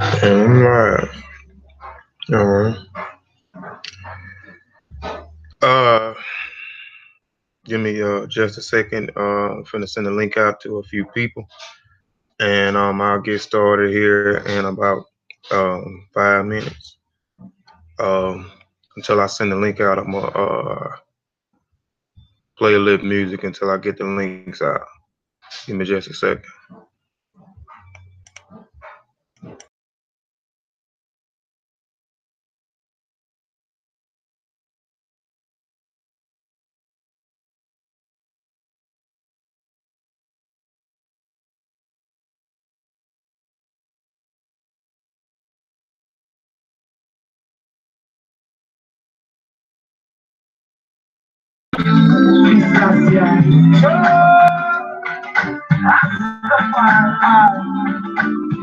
Alright. Alright. Uh, give me just a second. I'm finna send a link out to a few people, and I'll get started here in about 5 minutes. Um, until I send the link out, I'm gonna play a little music until I get the links out. Give me just a second.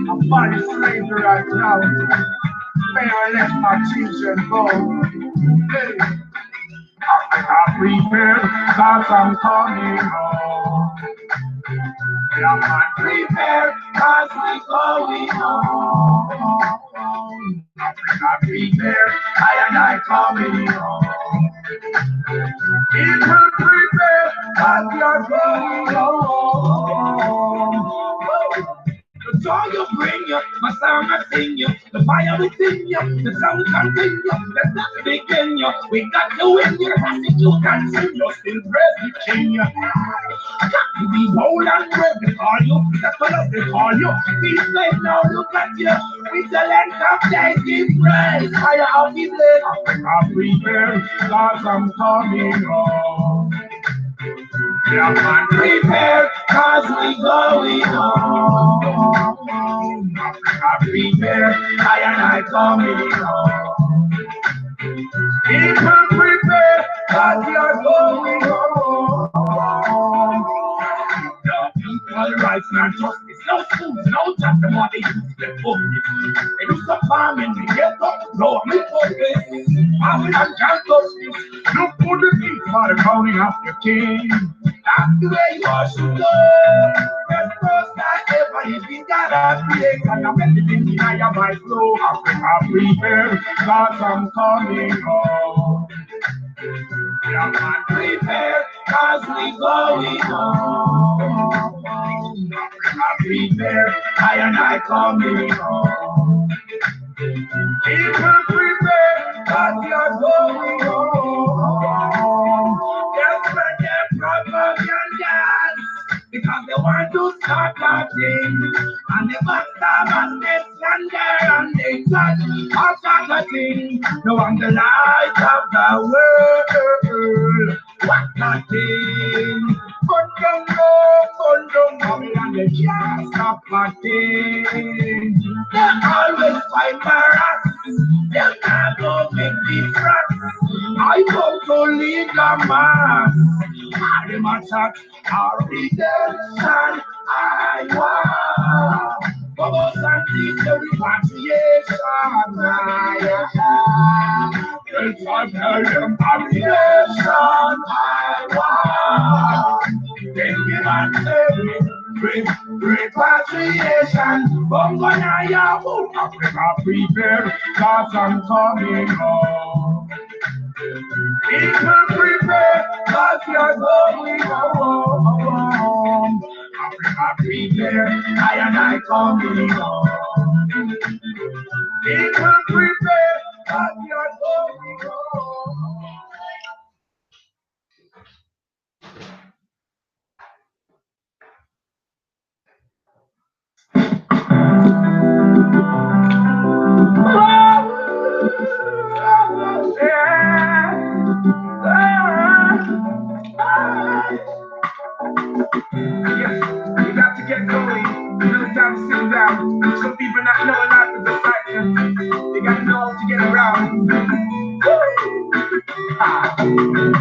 I'm body slavery right now. May I let my children go? Hey, I prepare, cause I'm coming home. I'm not prepared, cause we going home. I prepare, I and I coming home. People prepare, cause you're going home. The joy you bring you, my song I sing you, the fire within you, the sound continue, let's not begin you. We got to win you, passage you continue, still praise the king you. Got to be bold and brave, they call you, the fellas they call you. These slaves now look at you, with the length of days give praise. Fire out the blaze, I prepare, cause I'm coming home. Yeah, man, prepare, cause we going home. I prepare, I and I coming home. People prepare, cause you're going home. The people rights and justice, no schools, no jobs, the more they use the focus. They do some farming, they get up, no, me focus. Farming and can't touch this. Look for the need for the crowning of the king. That's the way you all should go. That's the first time ever you been gotta create. And I'm everything in my flow. I prepare, cause I'm coming home. Yeah, man, prepare, cause we going home. I prepare, I and I coming home. People prepare, cause you're going home. Yes, but they're propagandas, because they want to start that thing. And they backstab and they slander and they touch all sorts of things. No one the light of the world. What that thing? Burn down Babylon, they can't stop that thing. They always fight for us. They can't go make me frat. I come to lead the mass. I am a touch our redemption. I want Bubbles and teach the repatriation. It's a repatriation. I want thinking and saving repatriation. Bongo na ya boom, Africa prepare, cause I'm coming home. People prepare, cause you're going home. Africa prepare, I and I coming home. People prepare, cause you're going home. Yes, you got to get going. Another time to sit down. Some people not know life is a cycle. They got to know how to get around.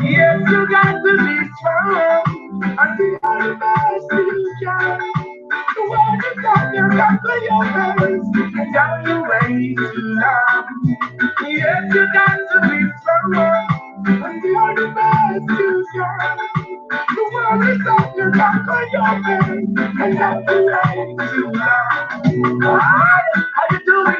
Yes, you got to be strong. And be all the best you can. The world is out there, conquer your parents. And down your way to love. Yes, you got to be strong. And be all the best you can. The world is out there, conquer your parents. And down your way to love. How you doing?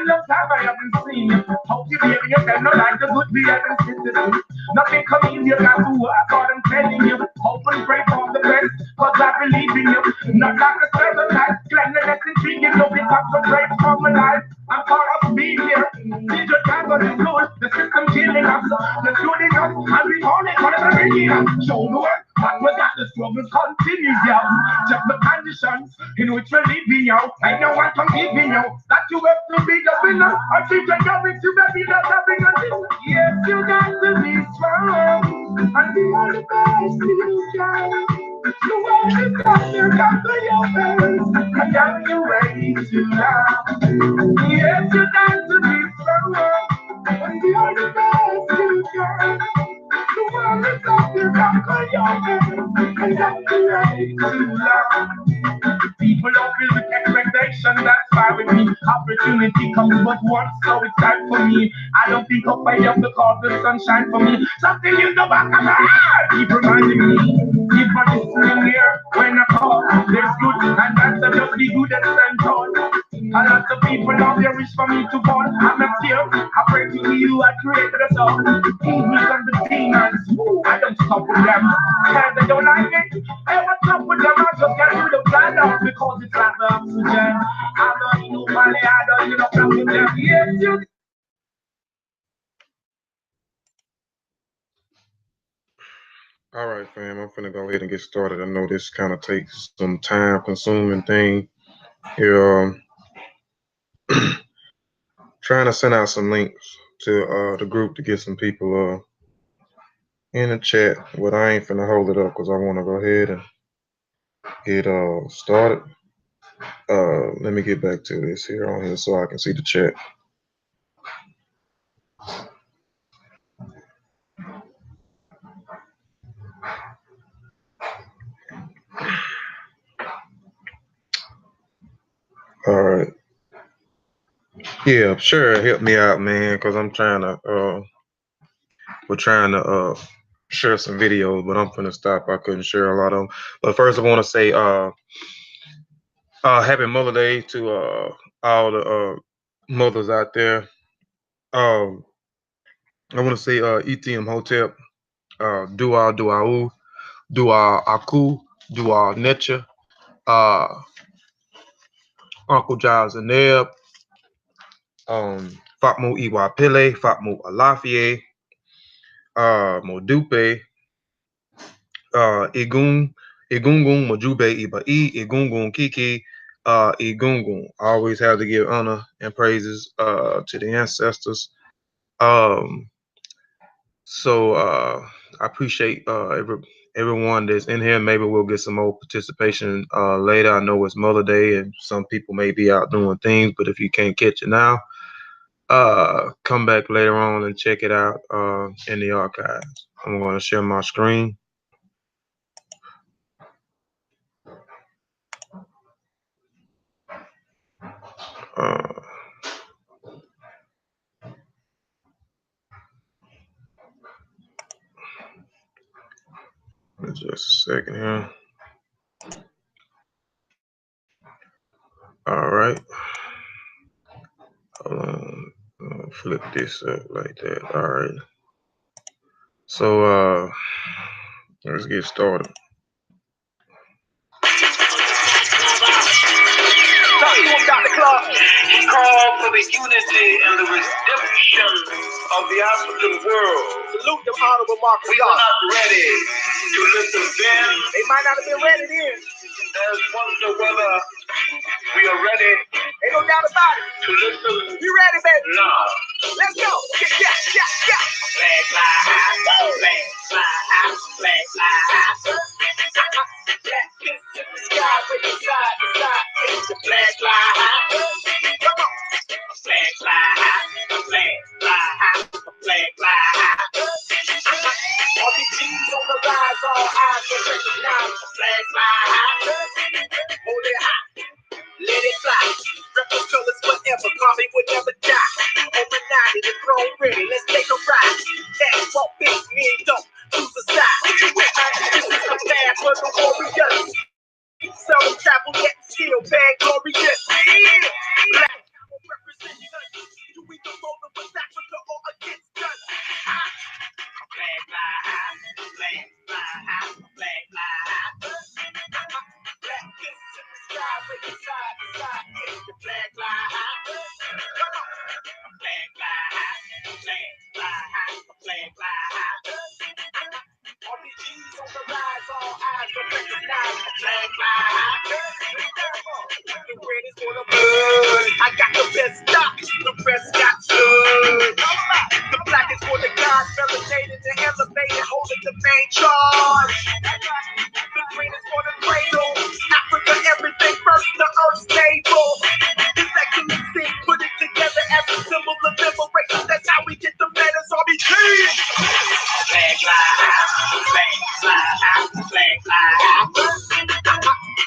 Liberian citizens. Nothing come easy, you got to work hard, I'm telling you. Hope and pray for the best, cause I believe in you. Not like a stereotype, cleanliness intriguing, no big concentrate for my life. I'm proud of being here. Digital time on the floor, the system killing us, the shooting us, and we call it whatever we need. Show the work, but we got the struggles continues, yo. Check the conditions in which we're living, yo. I know what I'm giving, yo. That you have to be the winner. I think you're going to be not having a thing. Yes, you got to be strong, and be all the best you can. You want to come, you got to your best, and now you're ready to love. Yes, you got to be strong, and be all the best you can. You want to come, you got to your best, and now you're ready to love. People don't feel with expectation, that's fine with me. Opportunity comes but once, so it's time for me. I don't think up I have to call the sunshine for me. Something in the back of my heart keep reminding me. Keep on listening here when I call. There's good and that's to just be good and stand tall. A lot of people now they wish for me to fall. I'm not here, I pray to you, I created us all. Evils and the demons, I don't stop with them. Cause they don't like it. Hey, what's up with them? I just get rid of that out because it's like the oxygen. I don't need nobody, I don't need no problem with them. Yes, you. All right, fam. I'm finna go ahead and get started. I know this kind of takes some time-consuming thing here. Trying to send out some links to the group to get some people in the chat. But I ain't finna hold it up because I want to go ahead and get started. Let me get back to this here on here so I can see the chat. All right. Yeah, sure. Help me out, man, because I'm trying to. We're trying to share some videos, but I'm finna stop. I couldn't share a lot of them. But first, I want to say Happy Mother Day to all the mothers out there. I want to say ETM Hotel, Dua Duau, Dua Aku, Dua Netcha, uh, Uncle Giles and Neb, Fatmo Iwa Pele, Fatmo Alafie, Modupe, Igungun Majube Ibai, Igungun Kiki, Igungun. I always have to give honor and praises to the ancestors. So I appreciate everyone that's in here. Maybe we'll get some more participation later. I know it's Mother Day and some people may be out doing things, but if you can't catch it now, come back later on and check it out in the archives. I'm going to share my screen. Just a second here. All right. Hold on. Flip this up like that. All right. So let's get started. Call for the unity and the redemption of the African world. Salute them honorable Marcus. We are not ready to listen then. They might not have been ready then. There's wonder whether we are ready. Ain't no doubt about it. To listen. You ready, baby? No. Let's go. Yeah. Flag fly high. Flag fly high. Flag fly high. Black kiss in the sky with the side to side. The flag fly high. Come on. Flag fly high. Flag fly high. Flag fly high. All these G's on the rise, all eyes will recognize the flag fly high. Hold it high. Let it fly. Rebel colors forever. Mommy would never die. Overnight, the throne ready. Let's take a ride. Cash walk big, me don't choose a side. This is the path for the warriors. Seldom travel yet still bad glorious. Black representing us. Do we go rolling with Africa or against us? I got the best stock, the best got stood. The black is for the gods, melanated and elevated, holding the main charge. The green is for the cradle, Africa, everything first, the earth stable. The second you see, put it together as a symbol of liberation. That's how we get the letters RBG. Flag fly, flag fly, flag fly.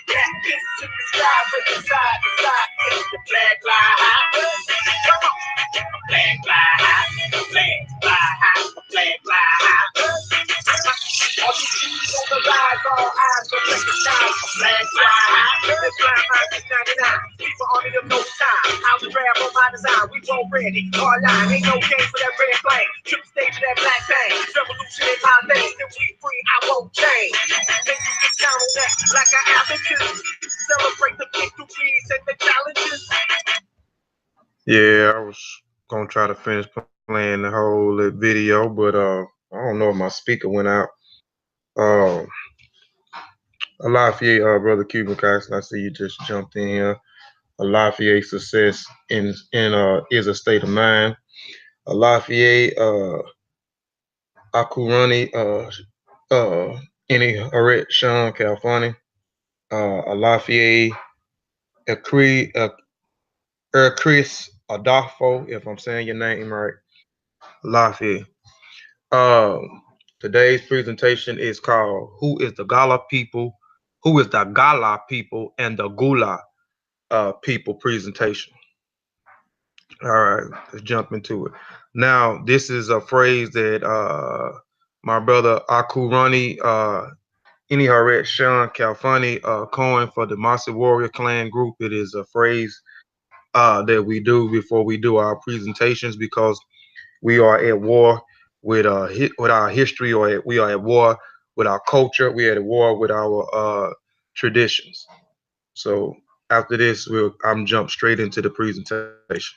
That is to the sky, but the side to side is the flag fly. Come on, flag fly, flag fly, flag fly. All you see on the rise, all eyes will recognize flag fly. It's flying high since 99. People army of no time. House grab on my design. We won't ready. Hard line, ain't no game for that red flame. Trip stage for that black thing. Revolution is my thing. If we free, I won't change. Then you can count on that like an advocate. Celebrate the victories and the challenges. Yeah, I was gonna try to finish playing the whole video, but I don't know if my speaker went out. Lafayette, brother Cuban Cox, I see you just jumped in here. Lafayette success is a state of mind. Lafayette, Akurani, any Haret Sean California, Lafayette, Chris Adolfo, if I'm saying your name right, Lafayette. Today's presentation is called "Who is the Gala People? Who is the Gala People and the Gullah People?" presentation. All right, let's jump into it. Now, this is a phrase that my brother Akurani Iniharet Sean Kalfani coined for the Masi Warrior Clan group. It is a phrase that we do before we do our presentations because we are at war with our history, or we are at war with our culture. We are at war with our traditions. So after this, I'm jump straight into the presentation.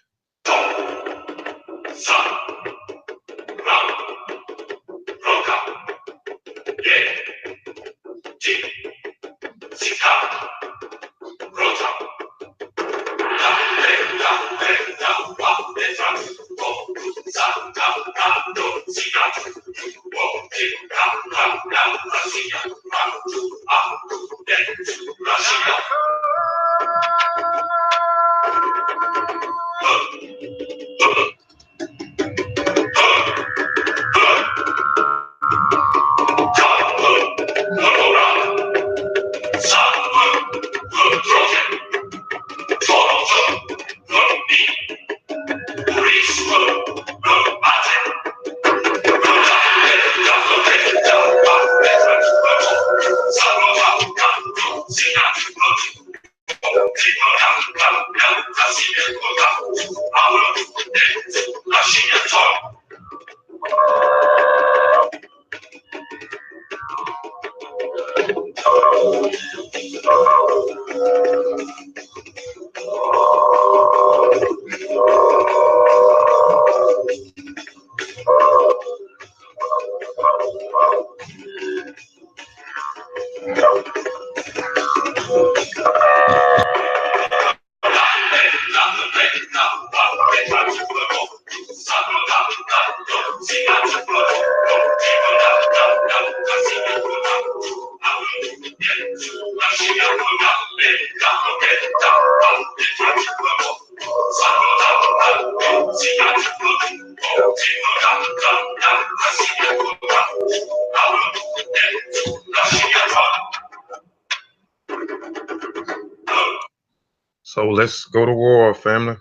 So let's go to war, family.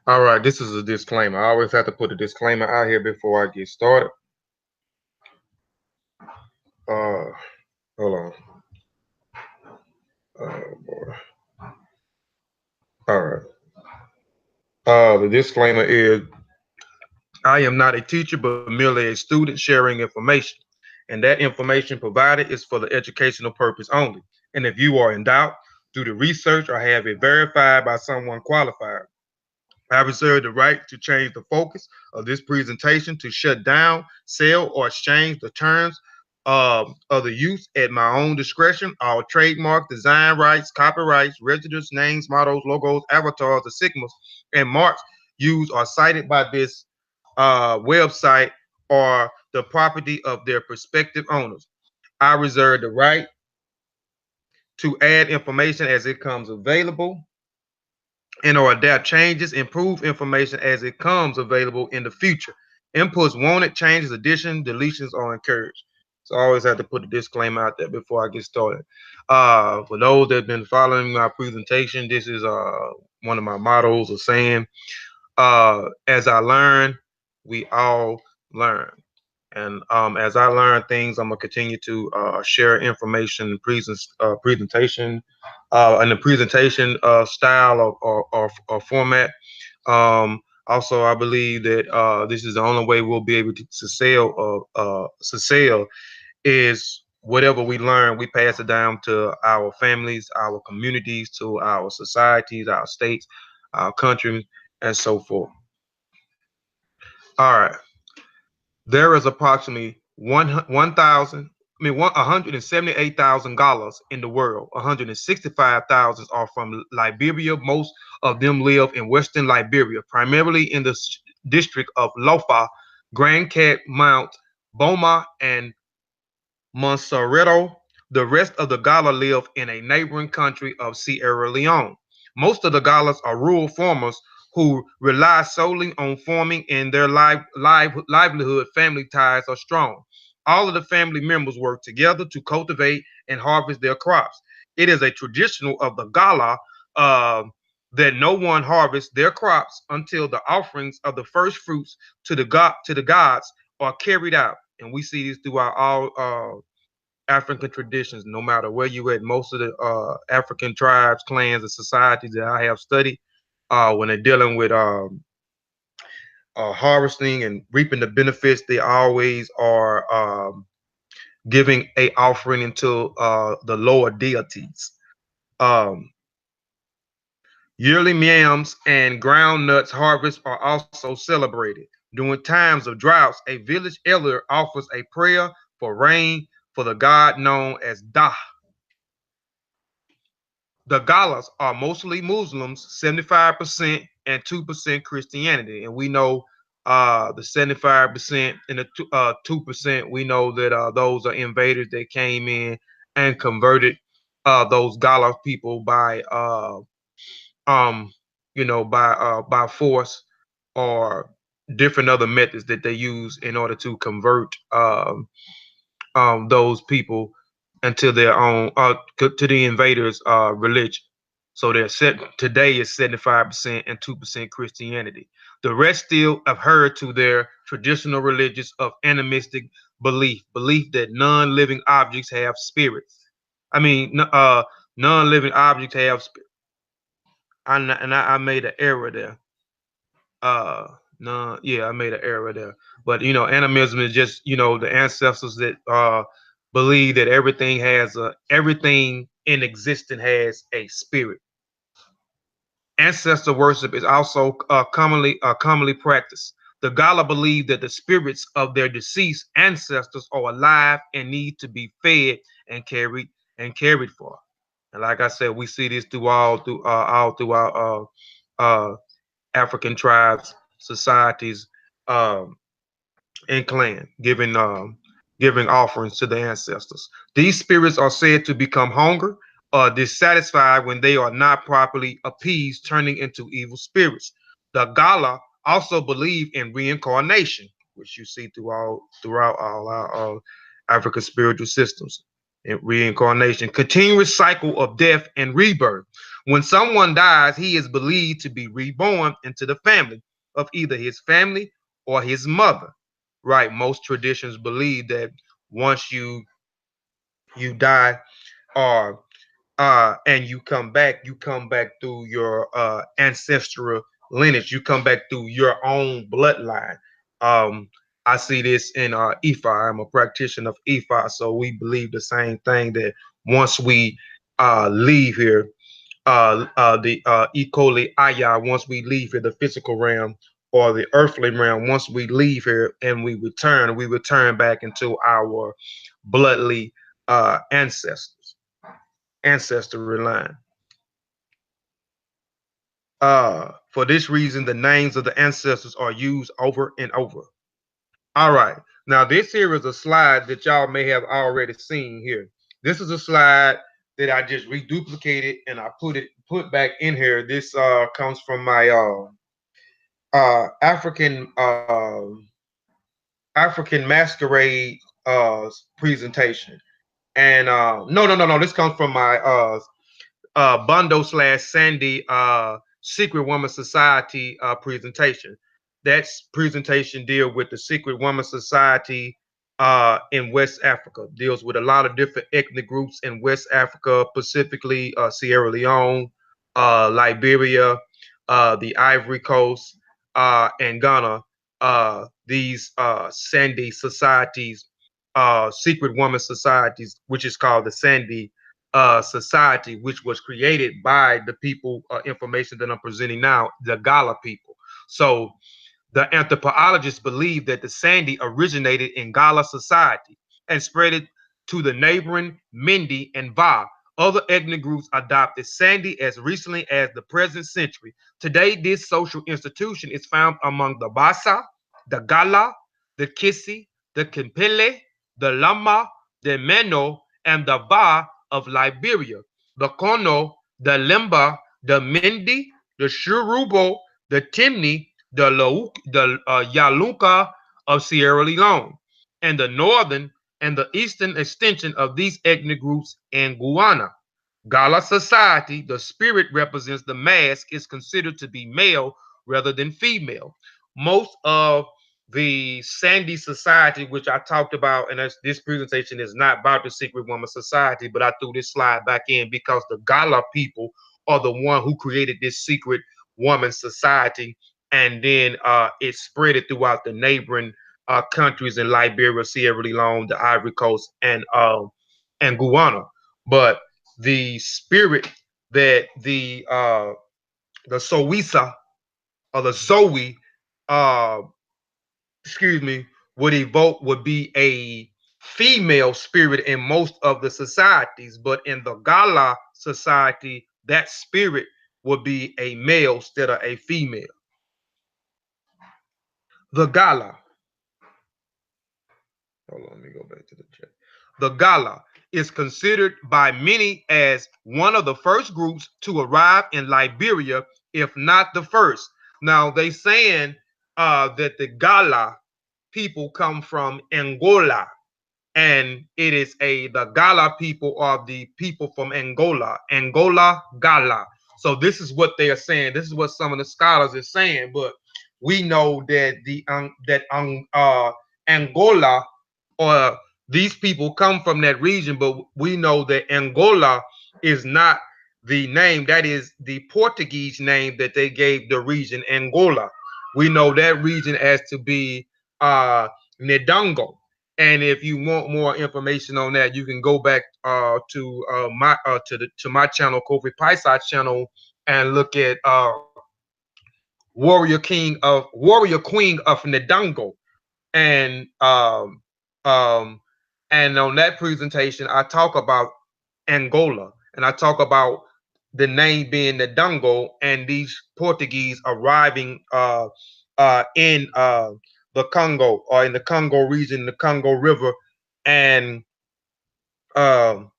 All right, this is a disclaimer. I always have to put a disclaimer out here before I get started. Hold on. Oh boy. All right. The disclaimer is I am not a teacher, but merely a student sharing information. And that information provided is for the educational purpose only. And if you are in doubt, do the research or have it verified by someone qualified. I reserve the right to change the focus of this presentation to shut down, sell, or exchange the terms of the use at my own discretion. All trademark, design rights, copyrights, registers, names, mottos, logos, avatars, insignias, and marks used or cited by this website are the property of their prospective owners. I reserve the right to add information as it comes available and or adapt changes, improve information as it comes available in the future. Inputs wanted, changes, additions, deletions are encouraged. So I always have to put a disclaimer out there before I get started. For those that have been following my presentation, this is one of my mottos or saying, as I learn, we all learn. And as I learn things, I'm gonna continue to share information and presentation and the presentation style or format. Also, I believe that this is the only way we'll be able to sell is whatever we learn, we pass it down to our families, our communities, to our societies, our states, our countries, and so forth. All right. There is approximately 178,000 Galas in the world. 165,000 are from Liberia. Most of them live in Western Liberia, primarily in the district of Lofa, Grand Cat Mount, Boma, and Monserrato. The rest of the Gala live in a neighboring country of Sierra Leone. Most of the Galas are rural farmers who rely solely on farming, and their livelihood family ties are strong. All of the family members work together to cultivate and harvest their crops. It is a traditional of the Gala uh, that no one harvests their crops until the offerings of the first fruits to the gods are carried out. And we see this throughout all African traditions, no matter where you at. Most of the African tribes, clans, and societies that I have studied, when they're dealing with harvesting and reaping the benefits, they always are giving a offering into the lower deities. Um, Yearly yams and ground nuts harvests are also celebrated. During times of droughts, a village elder offers a prayer for rain for the god known as Dah. The Galas are mostly Muslims, 75% and 2% Christianity. And we know the 75% and the 2%, we know that those are invaders that came in and converted those Gala people by um, by force or different other methods that they use in order to convert those people into their own to the invaders' religion. So they're set today is 75% and 2% Christianity. The rest still adhere to their traditional religions of animistic belief that non-living objects have spirits. I mean, non-living objects have. I made an error there. No, yeah, I made an error there. But animism is just the ancestors that believe that everything in existence has a spirit. Ancestor worship is also commonly practiced. The Gala believe that the spirits of their deceased ancestors are alive and need to be fed and carried for. And like I said, we see this all throughout African tribes, societies, um, and clan, giving offerings to the ancestors. These spirits are said to become hungry or dissatisfied when they are not properly appeased, turning into evil spirits. The Gala also believe in reincarnation, which you see throughout all our African spiritual systems. And reincarnation, continuous cycle of death and rebirth. When someone dies, he is believed to be reborn into the family of either his family or his mother. Right? Most traditions believe that once you die, or and you come back through your ancestral lineage. You come back through your own bloodline. Um, I see this in Ifa. I'm a practitioner of Ifa, so we believe the same thing that once we leave here, the Ikoli Aya, once we leave here, the physical realm, or the earthly realm. Once we leave here and we return back into our bloodly ancestry line. For this reason, the names of the ancestors are used over and over. All right. Now, this here is a slide that y'all may have already seen here. This is a slide that I just reduplicated and I put back in here. This comes from my African masquerade presentation. And no. This comes from my Bondo / Sandy Secret Woman Society presentation. That presentation deal with the Secret Woman Society in West Africa. Deals with a lot of different ethnic groups in West Africa, specifically Sierra Leone, Liberia, the Ivory Coast, and Ghana. These Sandy societies, secret woman societies, which is called the Sandy society, which was created by the people, information that I'm presenting now, the Gala people. So the anthropologists believe that the Sandy originated in Gala society and spread it to the neighboring Mende and Va. Other ethnic groups adopted Sandy as recently as the present century. Today, this social institution is found among the Bassa, the Gala, the Kissi, the Kempele, the Lama, the Meno, and the Va of Liberia, the Kono, the Limba, the Mende, the Shurubo, the Timni, the Yalunka of Sierra Leone, and the northern and the eastern extension of these ethnic groups in Guyana. Gala society, the spirit represents the mask, is considered to be male rather than female. Most of the Sandy society, which I talked about, and this presentation is not about the Secret Woman Society, but I threw this slide back in because the Gala people are the one who created this Secret Woman Society, and then it spread it throughout the neighboring countries in Liberia, Sierra Leone, the Ivory Coast, and Guyana. But the spirit that the Sowisa or the Zoe uh excuse me would evoke would be a female spirit in most of the societies, but in the Gala society, that spirit would be a male instead of a female. The Gala, hold on, let me go back to the chat. The Gala is considered by many as one of the first groups to arrive in Liberia, if not the first. Now they saying that the Gala people come from Angola, and it is the Gala people are the people from Angola, Gala. So this is what they are saying. This is what some of the scholars are saying, but we know that Angola, or these people come from that region, but we know that Angola is not the name. That is the Portuguese name that they gave the region Angola. We know that region as to be Ndongo. And if you want more information on that, you can go back to my channel, Kofi Paisa's channel, and look at Warrior Queen of Ndongo. And um, and on that presentation, I talk about Angola, and I talk about the name being the Ndongo, and these Portuguese arriving in the Congo, or in the Congo region, the Congo River, and um,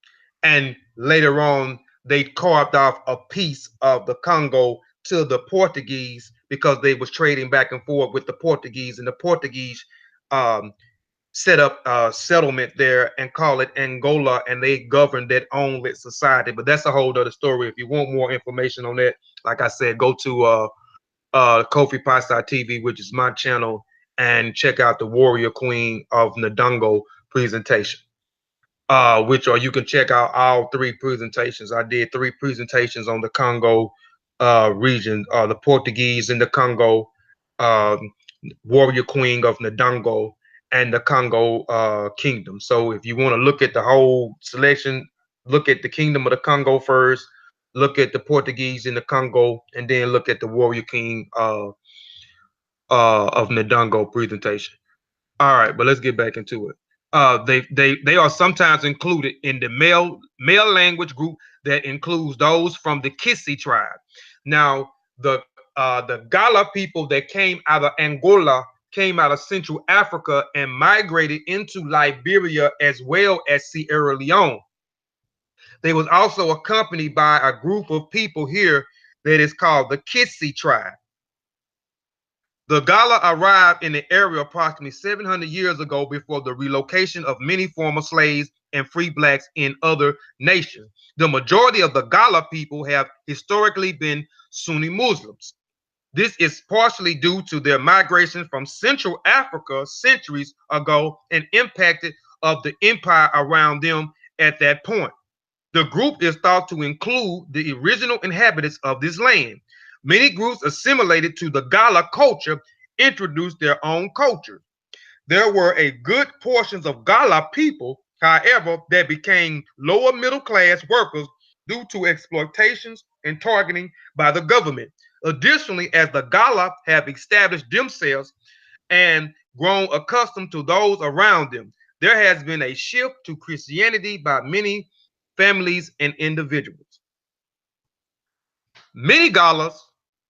and later on they carved off a piece of the Congo to the Portuguese because they was trading back and forth with the Portuguese, and the Portuguese um, set up a settlement there and call it Angola, and they govern that own lit society. But that's a whole other story. If you want more information on that, like I said, go to Kofi Pasta TV, which is my channel, and check out the Warrior Queen of Ndongo presentation. Which, or you can check out all three presentations. I did three presentations on the Congo region, the Portuguese in the Congo, um, Warrior Queen of Ndongo, and the Congo Kingdom. So if you want to look at the whole selection, look at the Kingdom of the Congo first, look at the Portuguese in the Congo, and then look at the Warrior King of Ndongo presentation. All right, but let's get back into it. They are sometimes included in the male language group that includes those from the Kissi tribe. Now, the Gala people that came out of Angola came out of Central Africa and migrated into Liberia as well as Sierra Leone. They was also accompanied by a group of people here that is called the Kissi tribe. The Gala arrived in the area approximately 700 years ago before the relocation of many former slaves and free blacks in other nations. The majority of the Gala people have historically been Sunni Muslims. This is partially due to their migration from Central Africa centuries ago and impacted of the empire around them at that point. The group is thought to include the original inhabitants of this land. Many groups assimilated to the Gala culture introduced their own culture. There were a good portions of Gala people, however, that became lower middle class workers due to exploitations and targeting by the government. Additionally, as the Gala have established themselves and grown accustomed to those around them, there has been a shift to Christianity by many families and individuals. Many Galas,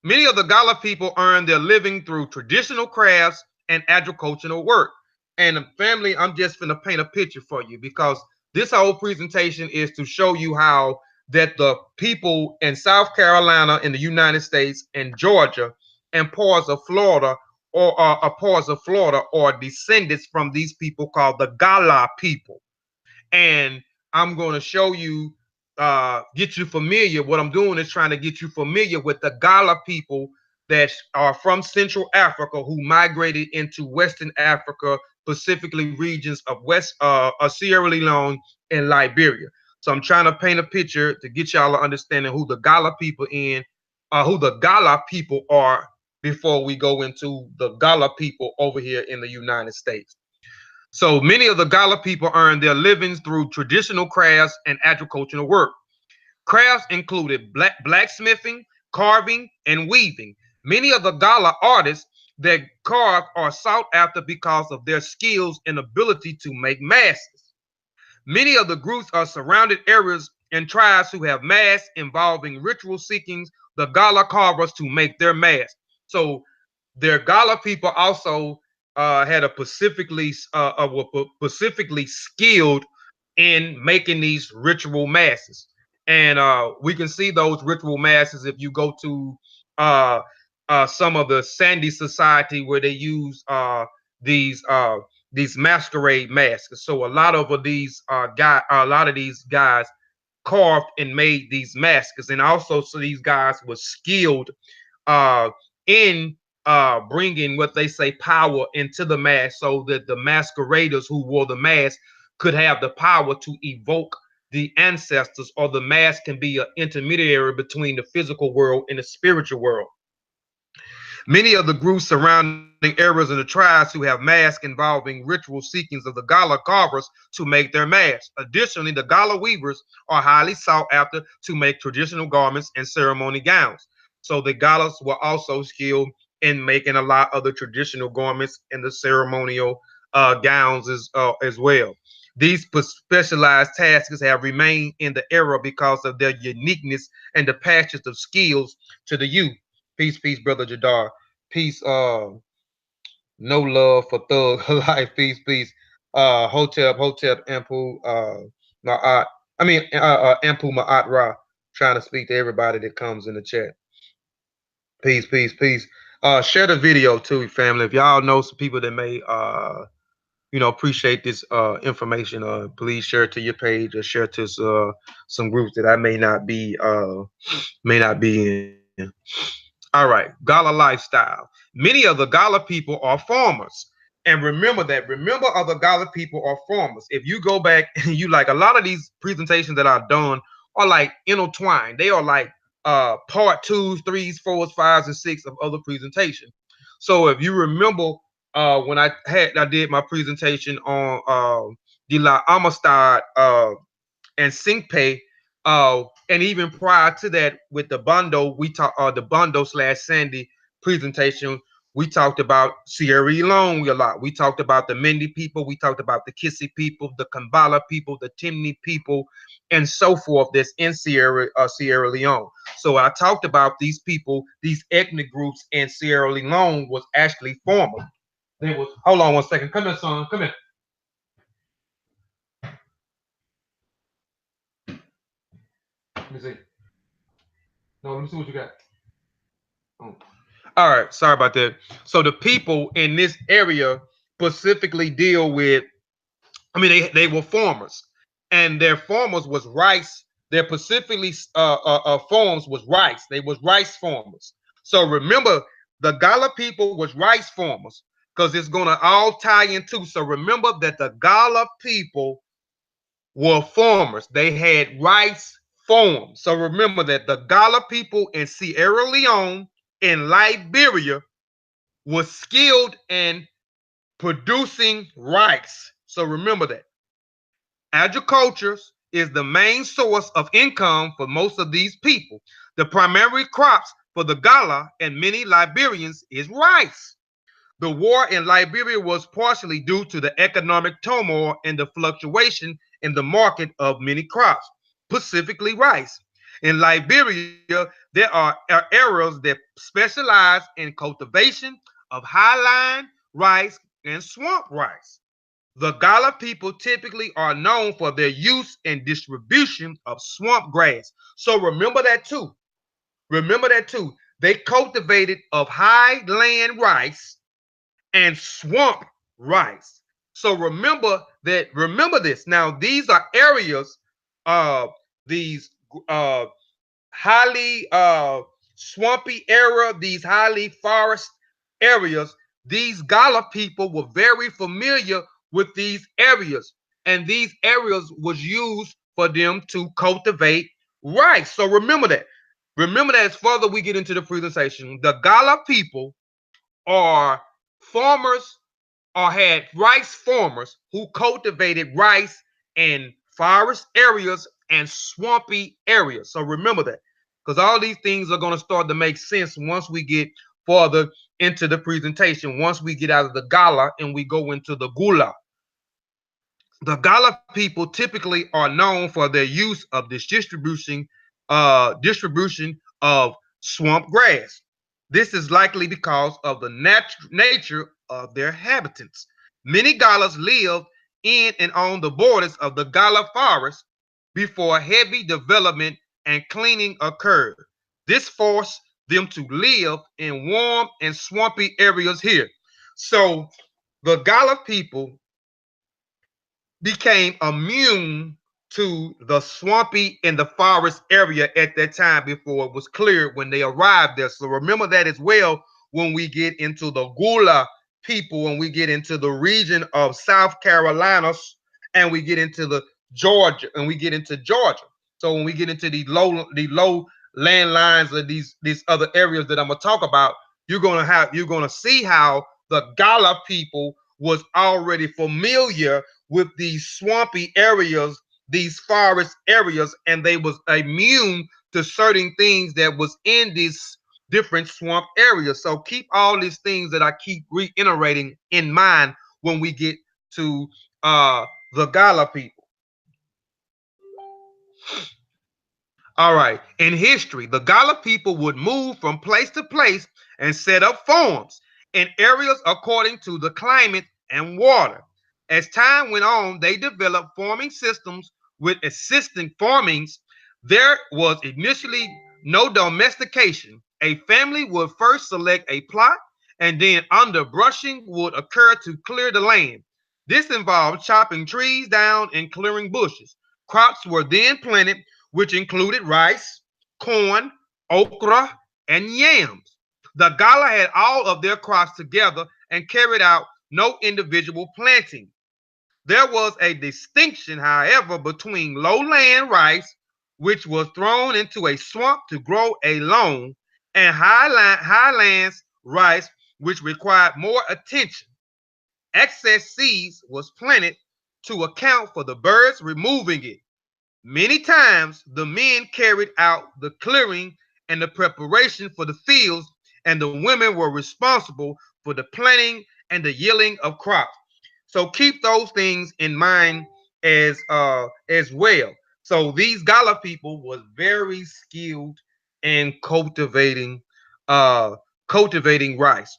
many of the Gala people earn their living through traditional crafts and agricultural work. And family, I'm just going to paint a picture for you because this whole presentation is to show you how that the people in South Carolina in the United States and Georgia and parts of Florida or descendants from these people called the Gala people. And I'm going to show you, get you familiar. What I'm doing is trying to get you familiar with the Gala people that are from Central Africa who migrated into Western Africa, specifically regions of Sierra Leone and Liberia. So I'm trying to paint a picture to get y'all an understanding who the Gala people who the Gala people are before we go into the Gala people over here in the United States. So many of the Gala people earned their livings through traditional crafts and agricultural work. Crafts included blacksmithing, carving, and weaving. Many of the Gala artists that carve are sought after because of their skills and ability to make masks. Many of the groups are surrounded areas and tribes who have masks involving ritual seekings the Gala carvers to make their masks. So their Gala people also had a were specifically skilled in making these ritual masses, and we can see those ritual masses if you go to uh, some of the Sandy Society where they use these uh, these masquerade masks. So a lot of these guys carved and made these masks, and also so these guys were skilled uh, in bringing what they say power into the mask so that the masqueraders who wore the mask could have the power to evoke the ancestors, or the mask can be an intermediary between the physical world and the spiritual world. Many of the groups surrounding areas and the tribes who have masks involving ritual seekings of the Gala carvers to make their masks. Additionally, the Gala weavers are highly sought after to make traditional garments and ceremony gowns. So the Galas were also skilled in making a lot of the traditional garments and the ceremonial gowns as well. These specialized tasks have remained in the era because of their uniqueness and the passions of skills to the youth. Peace, peace, brother Jadar. Peace, no love for thug life. Peace, peace. Hotep, Ampu, Ma'at. Ampu Ma'at Ra. Trying to speak to everybody that comes in the chat. Peace, peace, peace. Share the video too, family. If y'all know some people that may appreciate this information, please share it to your page or share it to some groups that I may not be in. All right, Gala lifestyle. Many of the Gala people are farmers. And remember other Gala people are farmers. If you go back and you like a lot of these presentations that I've done are like intertwined. They are like part twos, threes, fours, fives, and six of other presentations. So if you remember when I did my presentation on the La Amistad and SyncPay. And even prior to that, with the Bondo, we talk the Bondo / Sandy presentation. We talked about Sierra Leone a lot. We talked about the Mende people. We talked about the Kissi people, the Kambala people, the Timni people, and so forth that's in Sierra Leone. So I talked about these people, these ethnic groups in Sierra Leone was actually former. There was, hold on one second. Come here, son. Come here. Let me see. No, let me see what you got. Oh. All right, sorry about that. So the people in this area specifically deal with, I mean, they were farmers, and their farmers was rice. Their specifically farms was rice. They was rice farmers. So remember, the Gala people was rice farmers, because it's gonna all tie into. So remember that the Gala people were farmers. They had rice farms. So remember that the Gala people in Sierra Leone, in Liberia, was skilled in producing rice. So remember that. Agriculture is the main source of income for most of these people. The primary crops for the Gala and many Liberians is rice. The war in Liberia was partially due to the economic turmoil and the fluctuation in the market of many crops, specifically rice. In Liberia, there are areas that specialize in cultivation of highline rice and swamp rice. The Gala people typically are known for their use and distribution of swamp grass. So remember that too. Remember that too. They cultivated of highland rice and swamp rice. So remember this. Now, these are areas of these highly swampy area, these highly forest areas. These Gala people were very familiar with these areas, and these areas was used for them to cultivate rice. So remember that. Remember that as further we get into the presentation, the Gala people are farmers or had rice farmers who cultivated rice in forest areas and swampy areas. So remember that, because all these things are going to start to make sense once we get further into the presentation, once we get out of the Gala and we go into the Gullah. The Gala people typically are known for their use of this distribution of swamp grass. This is likely because of the nature of their habitants. Many Galas lived in and on the borders of the Gala forest before heavy development and cleaning occurred. This forced them to live in warm and swampy areas here. So the Gala people became immune to the swampy and the forest area at that time before it was cleared when they arrived there. So remember that as well when we get into the Gullah people, when we get into the region of South Carolina and we get into the Georgia and we get into Georgia. So when we get into the low land lines of these other areas that I'm gonna talk about, you're gonna see how the Gala people was already familiar with these swampy areas, these forest areas, and they was immune to certain things that was in these different swamp areas. So keep all these things that I keep reiterating in mind when we get to the Gala people. All right. In history, the Gala people would move from place to place and set up farms in areas according to the climate and water. As time went on, they developed farming systems with assistant farmings. There was initially no domestication. A family would first select a plot, and then underbrushing would occur to clear the land. This involved chopping trees down and clearing bushes. Crops were then planted, which included rice, corn, okra, and yams. The Gala had all of their crops together and carried out no individual planting. There was a distinction, however, between lowland rice, which was thrown into a swamp to grow alone, and highlands rice, which required more attention. Excess seeds was planted to account for the birds removing it. Many times the men carried out the clearing and the preparation for the fields, and the women were responsible for the planting and the yielding of crops. So keep those things in mind as well. So these Gala people was very skilled in uh cultivating rice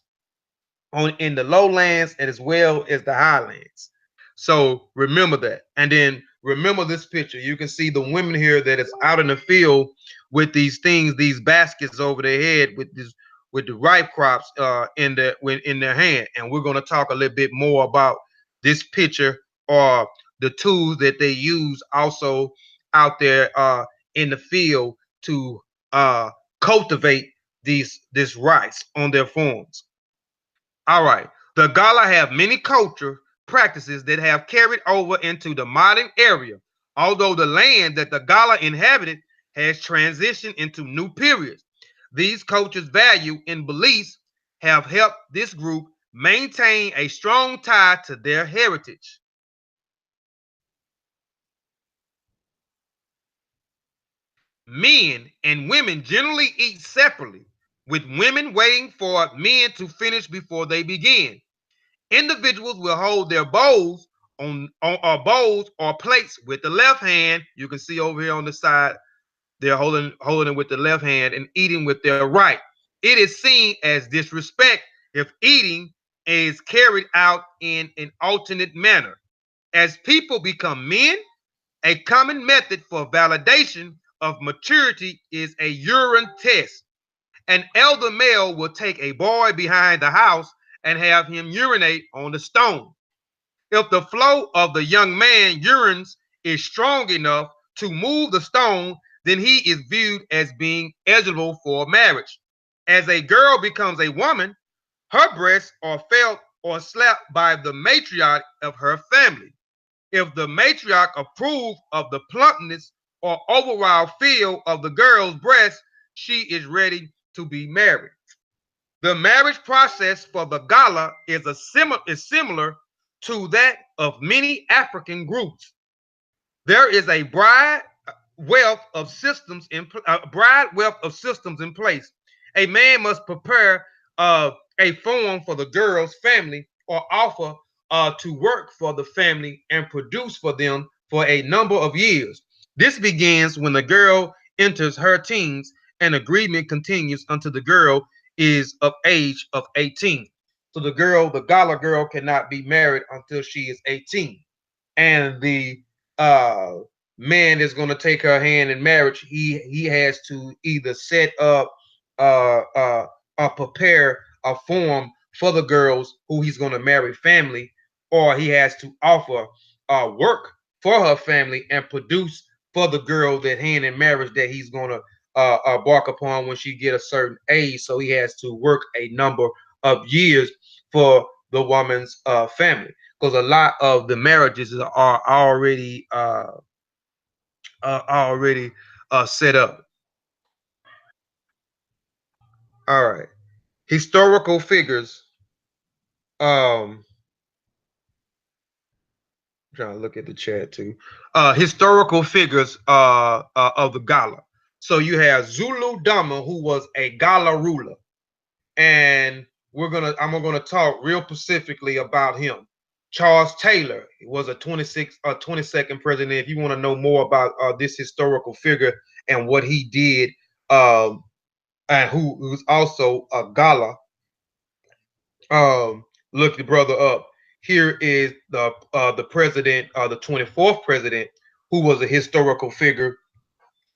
on in the lowlands and as well as the highlands. So remember that. And then remember this picture. You can see the women here that is out in the field with these things, these baskets over their head with the ripe crops in their hand. And we're going to talk a little bit more about this picture or the tools that they use also out there in the field to cultivate this rice on their farms. All right. The Gala have many culture practices that have carried over into the modern area, although the land that the Gala inhabited has transitioned into new periods. These cultures' value and beliefs have helped this group maintain a strong tie to their heritage. Men and women generally eat separately, with women waiting for men to finish before they begin. Individuals will hold their bowls or bowls or plates with the left hand. You can see over here on the side, they're holding it with the left hand and eating with their right. It is seen as disrespect if eating is carried out in an alternate manner. As people become men, a common method for validation of maturity is a urine test. An elder male will take a boy behind the house and have him urinate on the stone. If the flow of the young man urines is strong enough to move the stone, then he is viewed as being eligible for marriage. As a girl becomes a woman, her breasts are felt or slapped by the matriarch of her family. If the matriarch approves of the plumpness or overall feel of the girl's breast, she is ready to be married. The marriage process for the Gala is similar to that of many African groups. There is a bride wealth of systems in place. A man must prepare a form for the girl's family or offer to work for the family and produce for them for a number of years. This begins when the girl enters her teens, and agreement continues until the girl is of age of 18. So the Gala girl cannot be married until she is 18. And the uh, man is going to take her hand in marriage. He has to either set up or prepare a form for the girls who he's going to marry family, or he has to offer work for her family and produce for the girl that hand in marriage that he's going to embark upon when she get a certain age. So he has to work a number of years for the woman's family, because a lot of the marriages are already set up. All right, historical figures. I'm trying to look at the chat too. Historical figures of the Gala. So you have Zulu Dama, who was a Gala ruler, and I'm gonna talk real specifically about him. Charles Taylor was a 22nd president. If you want to know more about this historical figure and what he did, and who's also a Gala, look the brother up. Here is the president, the 24th president, who was a historical figure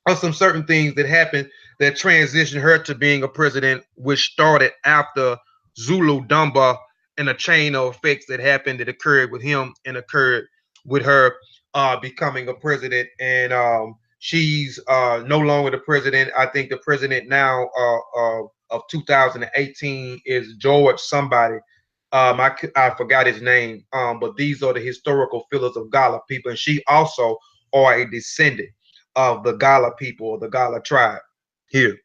of some certain things that happened that transitioned her to being a president, which started after Zulu Dumba, and a chain of effects that happened that occurred with him and occurred with her becoming a president. And she's no longer the president. I think the president now of 2018 is George somebody. I forgot his name. But these are the historical figures of Gala people, and she also are a descendant of the Gala people or the Gala tribe here.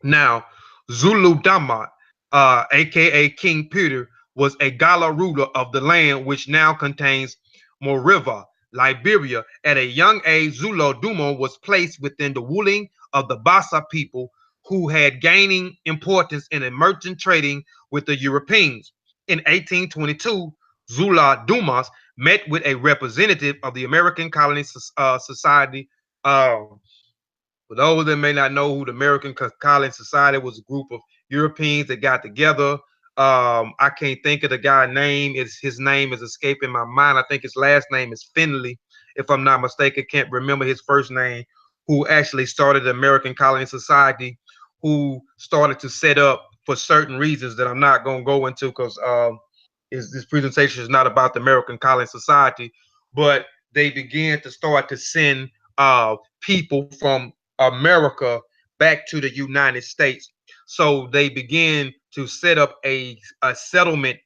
Now, Zulu Damat, aka King Peter, was a Gala ruler of the land which now contains Moriva, Liberia. At a young age, Zulu Dumo was placed within the ruling of the Bassa people, who had gaining importance in merchant trading with the Europeans. In 1822, Zula Dumas met with a representative of the American Colony Society. For those that may not know who the American Colony Society was, a group of Europeans that got together. I can't think of the guy's name. His name is escaping my mind. I think his last name is Finley, if I'm not mistaken. Can't remember his first name. Who actually started the American Colony Society? Who started to set up for certain reasons that I'm not going to go into because this presentation is not about the American Colony Society, but they began to start to send people from America back to the United States. So they began to set up a settlement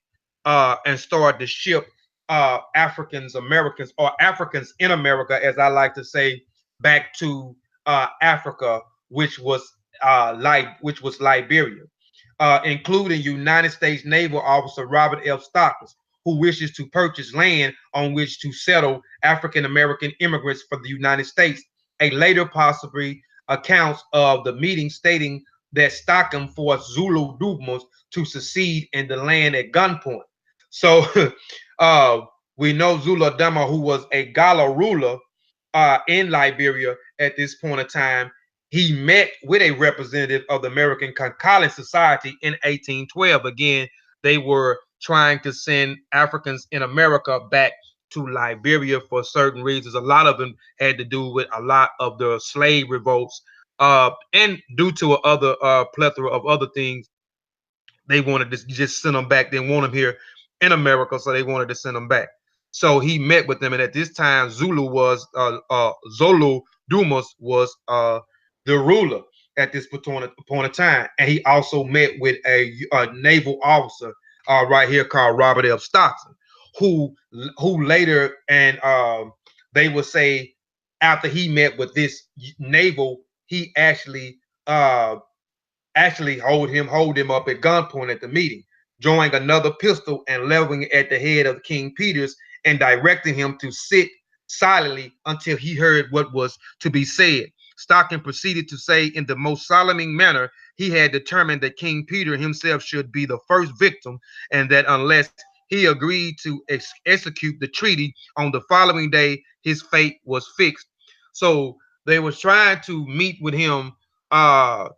and start to ship Africans, Americans, or Africans in America, as I like to say, back to Africa, which was Liberia, including United States Naval Officer Robert F. Stockton, who wishes to purchase land on which to settle African American immigrants for the United States. A later possibly accounts of the meeting stating that Stockton forced Zulu Dumas to secede in the land at gunpoint. So we know Zulu Duma, who was a Gala ruler in Liberia at this point in time, he met with a representative of the American Colony Society in 1812. Again, they were trying to send Africans in America back to Liberia for certain reasons. A lot of them had to do with a lot of the slave revolts, and due to other plethora of other things. They wanted to just send them back. They didn't want them here in America, so they wanted to send them back. So he met with them, and at this time, Zulu Dumas was the ruler at this point of time, and he also met with a naval officer right here called Robert F. Stockton, who later and they would say after he met with this naval, he actually hold him up at gunpoint at the meeting, drawing another pistol and leveling it at the head of King Peters and directing him to sit silently until he heard what was to be said. Stockton proceeded to say in the most solemn manner he had determined that King Peter himself should be the first victim, and that unless he agreed to execute the treaty on the following day, his fate was fixed. So they was trying to meet with him, I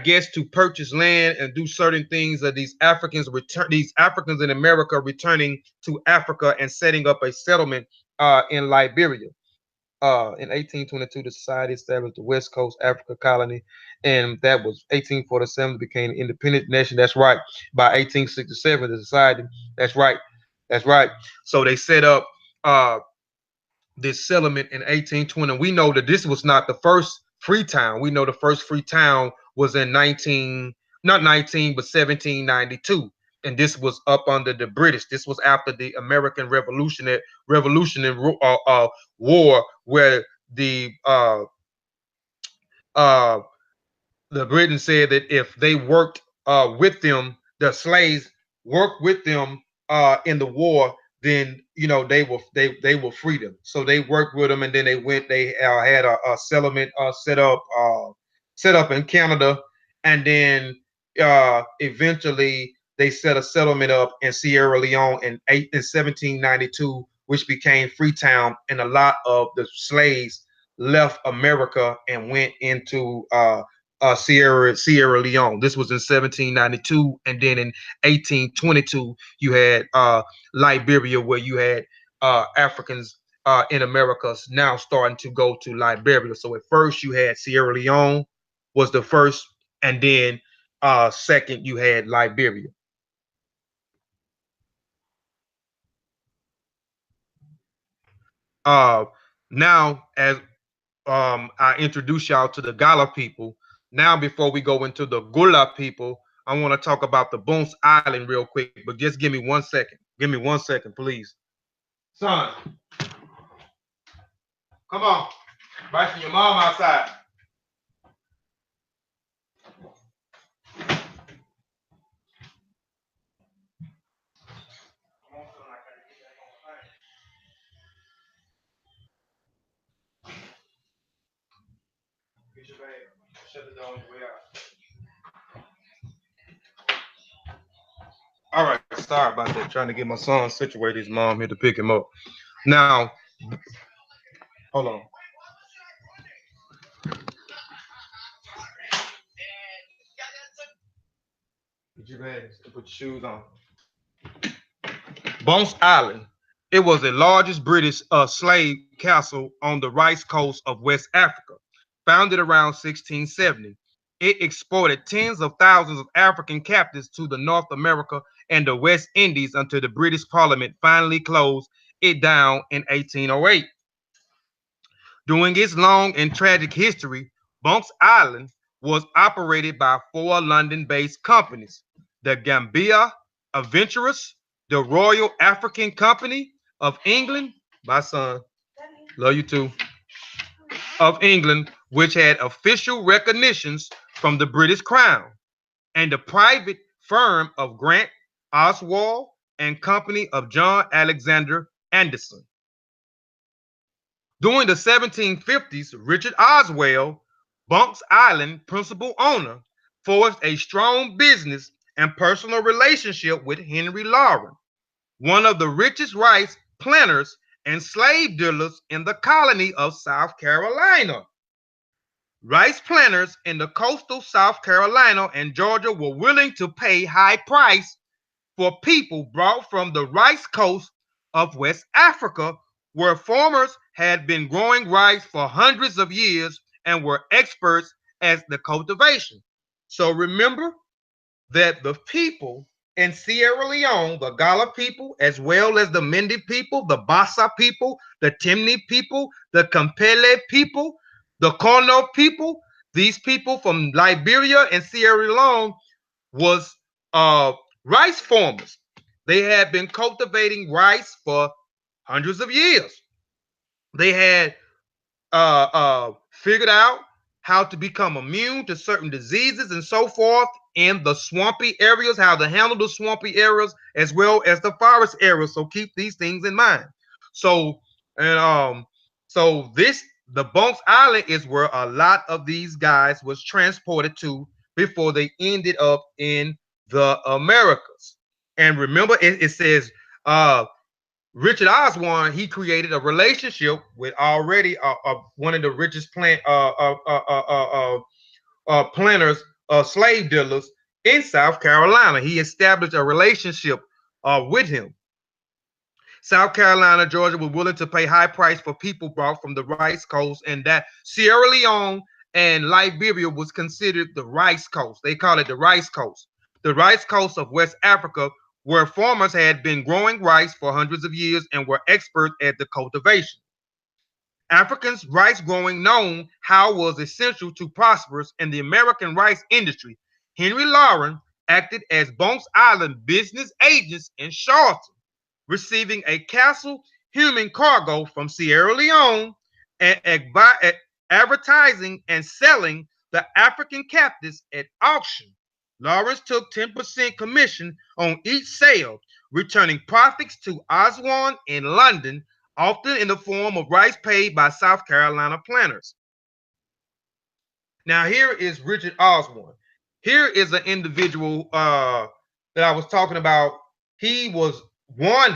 guess, to purchase land and do certain things of these Africans in America returning to Africa and setting up a settlement in Liberia. In 1822, the society established the West Coast Africa colony, and that was 1847 it became an independent nation. That's right. By 1867, the society. That's right. That's right. So they set up this settlement in 1820. We know that this was not the first free town. We know the first free town was in 1792, and this was up under the British. This was after the American Revolutionary War, where uh, the Britons said that if they worked with them, the slaves worked with them in the war, then they will free them. So they worked with them, and then they went. They had a settlement set up in Canada, and then eventually they set a settlement up in Sierra Leone in 1792, which became Freetown, and a lot of the slaves left America and went into Sierra Leone. This was in 1792, and then in 1822 you had Liberia, where you had Africans in America now starting to go to Liberia. So at first you had Sierra Leone was the first, and then second you had Liberia. Uh, Now, as I introduce y'all to the Gala people. Now, before we go into the Gullah people, I want to talk about the Bunce Island real quick, but just give me 1 second. Give me 1 second, please. Son, come on. Bite from your mom outside. Get your bag. Shut the door on your way out. Sorry about that. Trying to get my son situated. His mom here to pick him up. Now, hold on. Get your bags and put your shoes on. Bunce Island. It was the largest British slave castle on the rice coast of West Africa, founded around 1670. It exported tens of thousands of African captives to the North America and the West Indies until the British Parliament finally closed it down in 1808. During its long and tragic history, Bunce Island was operated by four London-based companies: the Gambia Adventurers, the Royal African Company of England, my son, love you too, of England, which had official recognitions from the British Crown, and the private firm of Grant, Oswald and Company of John Alexander Anderson. During the 1750s, Richard Oswell, Bunce Island principal owner, forged a strong business and personal relationship with Henry Lauren, one of the richest rice planters and slave dealers in the colony of South Carolina. Rice planters in the coastal South Carolina and Georgia were willing to pay high price for people brought from the rice coast of West Africa, where farmers had been growing rice for hundreds of years and were experts at the cultivation. So remember that the people in Sierra Leone, the Gala people, as well as the Mende people, the Bassa people, the Timni people, the Kampele people, the Kono people, these people from Liberia and Sierra Leone was rice farmers. They had been cultivating rice for hundreds of years. They had figured out how to become immune to certain diseases and so forth in the swampy areas, how to handle the swampy areas as well as the forest areas. So keep these things in mind. So so the Bunce Island is where a lot of these guys was transported to before they ended up in the Americas. And remember, it says Richard Osborne, he created a relationship with already one of the richest planters, slave dealers in South Carolina. He established a relationship with him. South Carolina, Georgia were willing to pay high price for people brought from the rice coast, and that Sierra Leone and Liberia was considered the rice coast. They call it the rice coast. The rice coast of West Africa, where farmers had been growing rice for hundreds of years and were experts at the cultivation. Africans' rice growing known how was essential to prosperous in the American rice industry. Henry Lauren acted as Bunce Island business agents in Charleston, receiving a castle human cargo from Sierra Leone and advertising and selling the African captives at auction. Lawrence took 10% commission on each sale, returning profits to Osborne in London, often in the form of rice paid by South Carolina planters. Now here is Richard Osborne. Here is an individual that I was talking about. He was one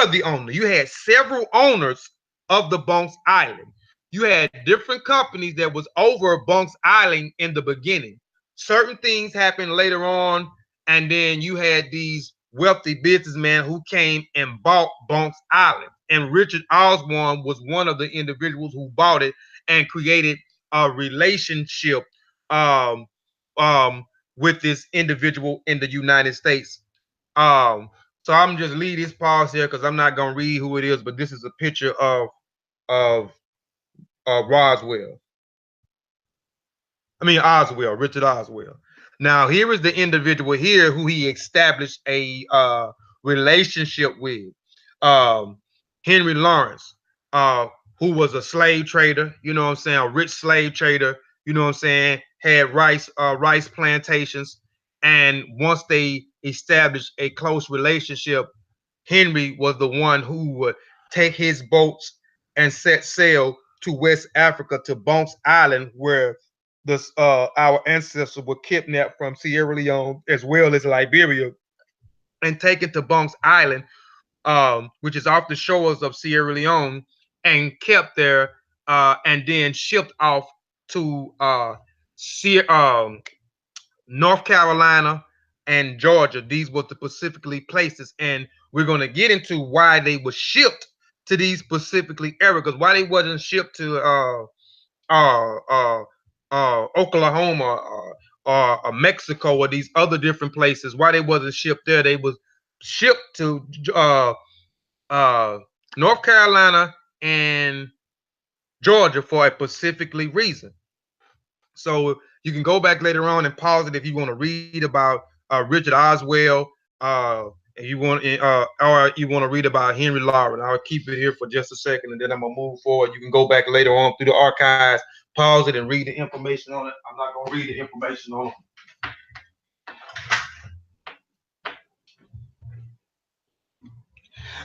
of the owners. You had several owners of the Bunce Island. You had different companies that was over Bunce Island in the beginning. Certain things happened later on, and then you had these wealthy businessmen who came and bought Bunce Island. And Richard Osborne was one of the individuals who bought it and created a relationship with this individual in the United States. So I'm just leave this pause here because I'm not gonna read who it is, but this is a picture of Roswell. Richard Oswell. Now here is the individual here who he established a relationship with, Henry Lawrence, who was a slave trader. You know what I'm saying, a rich slave trader. You know what I'm saying, had rice plantations, and once they established a close relationship, Henry was the one who would take his boats and set sail to West Africa to Bunce Island, where our ancestors were kidnapped from Sierra Leone as well as Liberia, and taken to Bunce Island, which is off the shores of Sierra Leone, and kept there, and then shipped off to North Carolina and Georgia. These were the specifically places, and we're going to get into why they were shipped to these specifically areas, why they wasn't shipped to uh, uh, Oklahoma or Mexico or these other different places. Why they wasn't shipped there? They was shipped to uh, North Carolina and Georgia for a specifically reason. So you can go back later on and pause it if you want to read about Richard Oswell, and you want or you want to read about Henry Lauren. I'll keep it here for just a second, and then I'm gonna move forward. You can go back later on through the archives, pause it, and read the information on it. I'm not gonna read the information on it.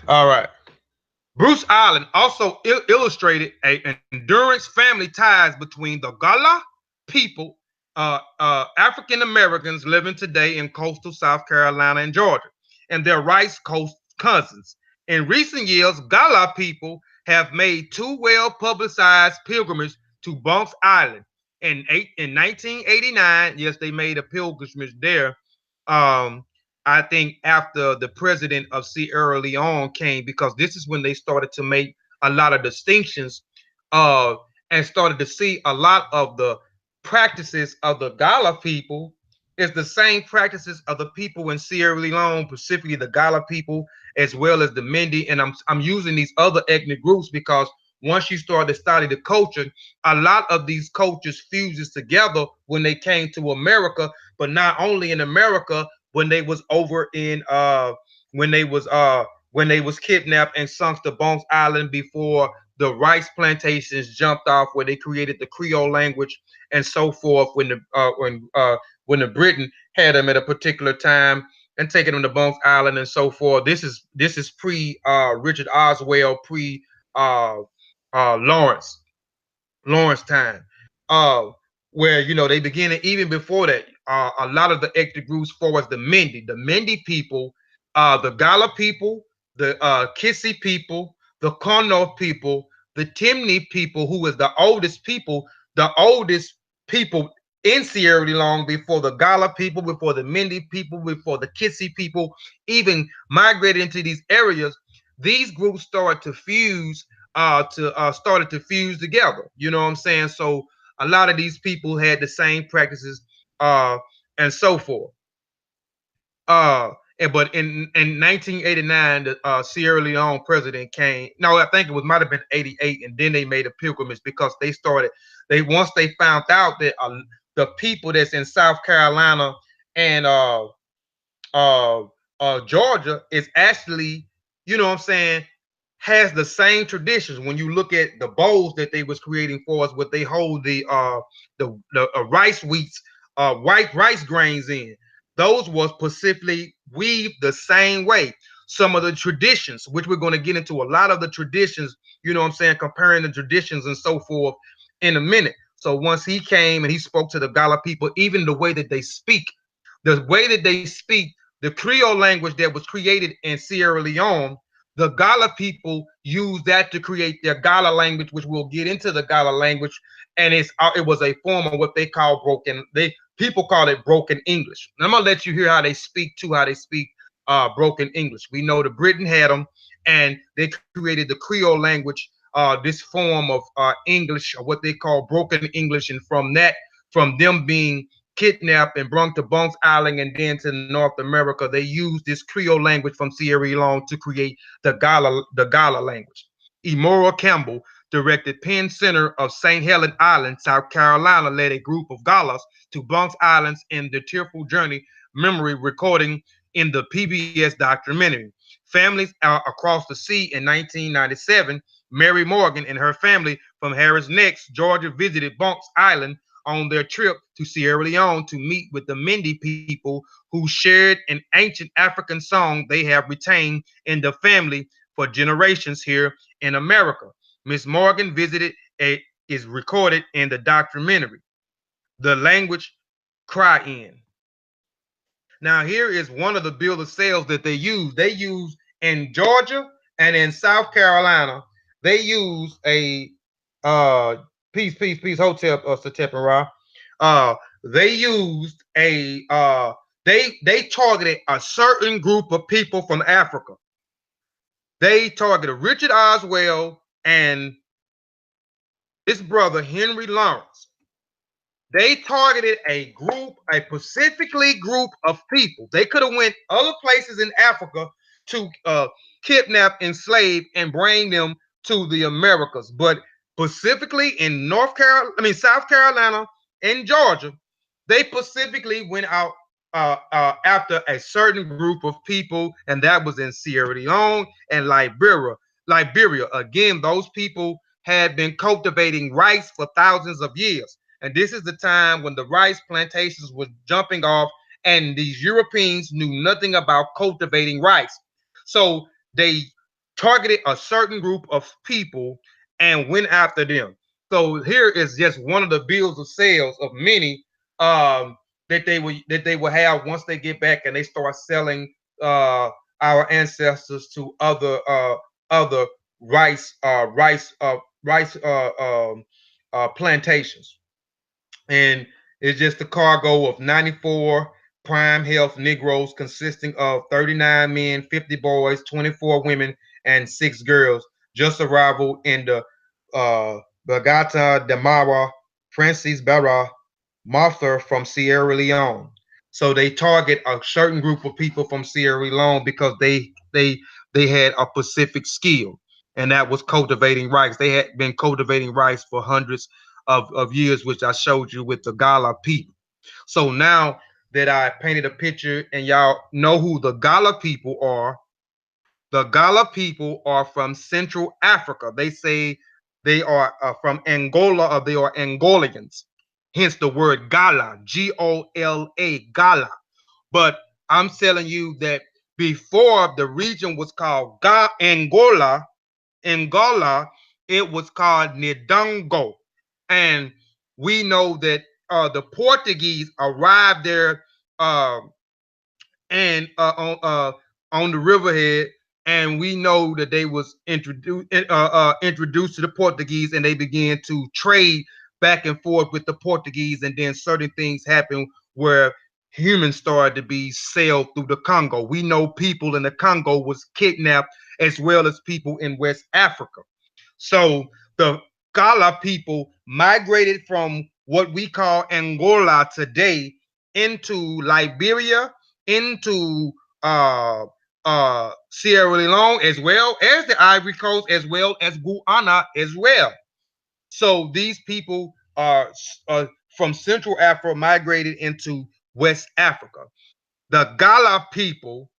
All right. Bruce Island also illustrated an endurance family ties between the Gullah people, African Americans living today in coastal South Carolina and Georgia, and their Rice Coast cousins. In recent years, Gala people have made two well-publicized pilgrimages to Bunce Island. In 1989, yes, they made a pilgrimage there. Um, I think after the president of Sierra Leone came, because this is when they started to make a lot of distinctions, uh, and started to see a lot of the practices of the Gala people is the same practices of the people in Sierra Leone, specifically the Gala people, as well as the Mende. And I'm using these other ethnic groups because once you start to study the culture, a lot of these cultures fuses together when they came to America, but not only in America, when they was over in when they was kidnapped and sunk to Bunce Island before the rice plantations jumped off, where they created the Creole language and so forth, when the Britain had them at a particular time and taking them to Bunce Island and so forth. This is pre Richard Oswell, pre uh, Lawrence time, uh, where they begin it even before that. A lot of the ethnic groups, for as the Mende people, the Gala people, the Kissi people, the Kono people, the Timni people, who is the oldest people in Sierra Leone before the Gala people, before the Mende people, before the Kissi people even migrated into these areas. These groups started to fuse started to fuse together. You know what I'm saying? So a lot of these people had the same practices uh, and so forth. But in 1989, the Sierra Leone president came. No, I think it was might have been 88, and then they made a pilgrimage because once they found out that the people that's in South Carolina and Georgia is actually, you know what I'm saying, has the same traditions. When you look at the bowls that they was creating for us, what they hold the rice wheats, white rice grains in, those was specifically weaved the same way. Some of the traditions, which we're going to get into a lot of the traditions, you know what I'm saying, comparing the traditions and so forth in a minute. So once he came and he spoke to the Gala people, even the way that they speak, the Creole language that was created in Sierra Leone, the Gala people use that to create their Gala language, which we'll get into the Gala language, and it was a form of what they call people call it broken English. And I'm gonna let you hear how they speak broken English. We know the Britain had them, and they created the Creole language, this form of English, or what they call broken English, and from them being kidnapped and brought to Bunce Island and then to North America, they used this Creole language from Sierra Leone to create the Gala language. Imora Campbell, directed Penn Center of St. Helens Island, South Carolina, led a group of Galas to Bunce Islands in the Tearful Journey memory recording in the PBS documentary. Families across the sea in 1997, Mary Morgan and her family from Harris Neck, Georgia, visited Bunce Island on their trip to Sierra Leone to meet with the Mende people who shared an ancient African song they have retained in the family for generations here in America. Miss Morgan is recorded in the documentary. The language cry in. Now, here is one of the bill of sales that they use. They use in Georgia and in South Carolina. They use a uh peace hotel Satep and Ra. They used a they targeted a certain group of people from Africa. They targeted Richard Oswell and his brother Henry Lawrence. They targeted a group, a specifically group of people. They could have went other places in Africa to kidnap, enslave, and bring them to the Americas. But specifically in South Carolina and Georgia, they specifically went out after a certain group of people, and that was in Sierra Leone and Liberia. Liberia, again, those people had been cultivating rice for thousands of years. And this is the time when the rice plantations were jumping off, and these Europeans knew nothing about cultivating rice. So they targeted a certain group of people and went after them. So here is just one of the bills of sales of many that they will have once they get back and they start selling our ancestors to other rice plantations. And it's just a cargo of 94 prime health Negroes consisting of 39 men, 50 boys, 24 women, and 6 girls just arrived in the Bagata de Mara, Francis Barra, Martha from Sierra Leone. So they target a certain group of people from Sierra Leone because they had a specific skill, and that was cultivating rice. They had been cultivating rice for hundreds of years, which I showed you with the Gala people. So now that I painted a picture and y'all know who the Gala people are, the Gala people are from Central Africa. They say they are from Angola, or they are Angolians. Hence the word Gala, Gola, Gala. But I'm telling you that before the region was called Angola, it was called Nidongo. And we know that the Portuguese arrived there uh, and on the riverhead, and we know that they was introduced to the Portuguese, and they began to trade back and forth with the Portuguese, and then certain things happened where humans started to be sailed through the Congo. We know people in the Congo was kidnapped as well as people in West Africa. So the Gala people migrated from what we call Angola today into Liberia, into Sierra Leone, as well as the Ivory Coast, as well as Guyana as well. So these people are from Central Africa migrated into West Africa. The Gala people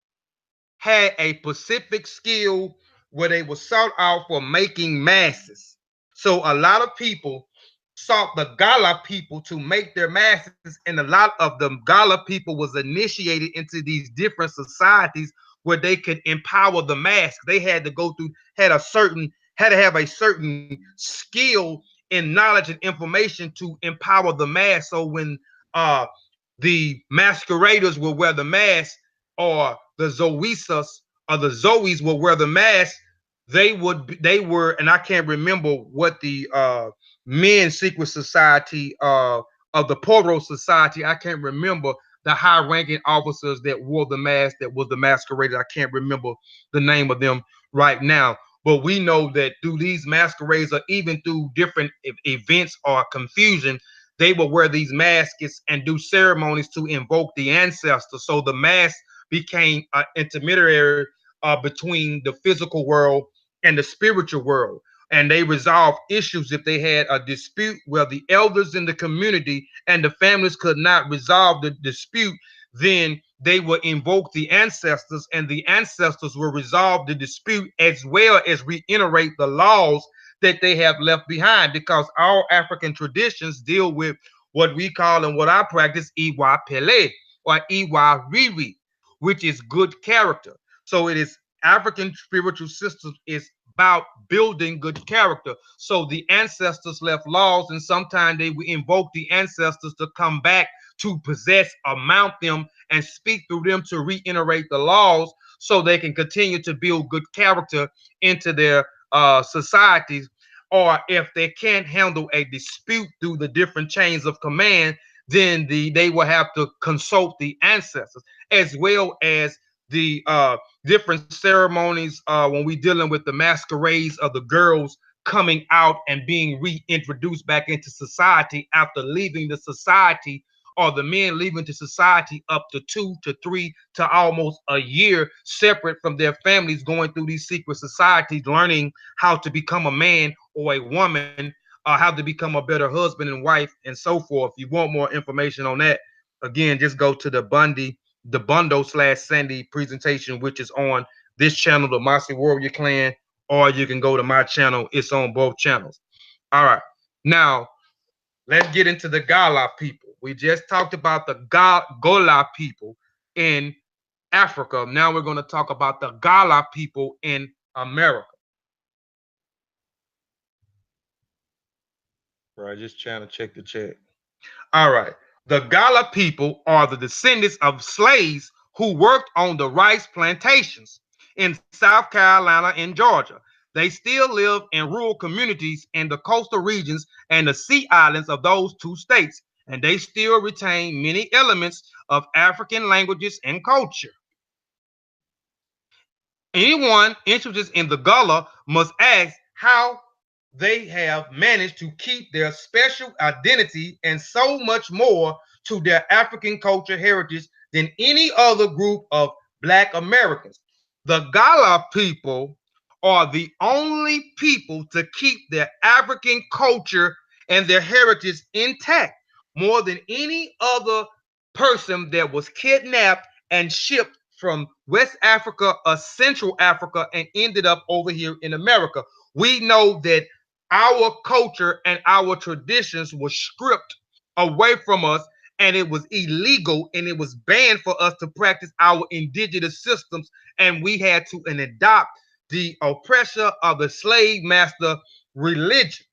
had a specific skill where they were sought out for making masses. So a lot of people sought the Gala people to make their masses, and a lot of the Gala people was initiated into these different societies where they could empower the mass. They had to go through, had to have a certain skill in knowledge and information to empower the mass. So when uh the masqueraders will wear the mask, or the Zoisas or the Zoes will wear the mask, they were, and I can't remember what the men's secret society of the Poro Society. I can't remember the high ranking officers that wore the mask, that was the masqueraders. I can't remember the name of them right now. But we know that through these masquerades, or even through different events or confusion, they will wear these masks and do ceremonies to invoke the ancestors. So the mask became an intermediary between the physical world and the spiritual world. And they resolved issues if they had a dispute where the elders in the community and the families could not resolve the dispute. Then they would invoke the ancestors, and the ancestors will resolve the dispute as well as reiterate the laws that they have left behind, because our African traditions deal with what we call, and what I practice, Iwa Pele or Iwa Riri, which is good character. So it is African spiritual systems is about building good character. So the ancestors left laws, and sometimes they would invoke the ancestors to come back to possess or mount them and speak through them to reiterate the laws so they can continue to build good character into their societies. Or if they can't handle a dispute through the different chains of command, then they will have to consult the ancestors, as well as the different ceremonies when we dealing with the masquerades of the girls coming out and being reintroduced back into society after leaving the society, or the men leaving the society up to 2 to 3 to almost a year separate from their families, going through these secret societies, learning how to become a man or a woman, how to become a better husband and wife, and so forth. If you want more information on that, again, just go to the Bundo/Sandy presentation, which is on this channel, the Mossy Warrior Clan, or you can go to my channel. It's on both channels. All right. Now, let's get into the Gala people. We just talked about the Gola people in Africa. Now we're going to talk about the Gala people in America. Right, just trying to check the chat. All right. The Gala people are the descendants of slaves who worked on the rice plantations in South Carolina and Georgia. They still live in rural communities in the coastal regions and the sea islands of those two states, and they still retain many elements of African languages and culture. Anyone interested in the Gullah must ask how they have managed to keep their special identity and so much more to their African culture heritage than any other group of Black Americans. The Gala people are the only people to keep their African culture and their heritage intact more than any other person that was kidnapped and shipped from West Africa or Central Africa and ended up over here in America. We know that our culture and our traditions were stripped away from us, and it was illegal and it was banned for us to practice our indigenous systems, and we had to adopt the oppressor of the slave master religion.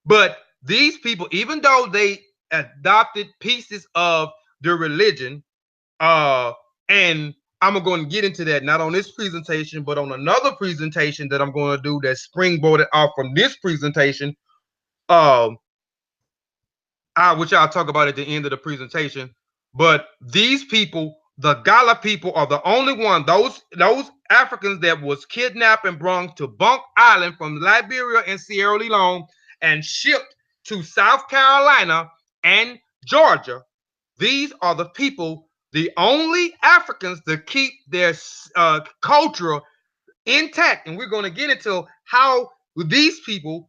But these people, even though they adopted pieces of the religion, and I'm going to get into that not on this presentation, but on another presentation that I'm going to do that's springboarded off from this presentation, which I'll talk about at the end of the presentation. But these people, the Gala people, are the only one, those Africans that was kidnapped and brought to Bunce Island from Liberia and Sierra Leone and shipped to South Carolina and Georgia. These are the people, the only Africans to keep their culture intact. And we're going to get into how these people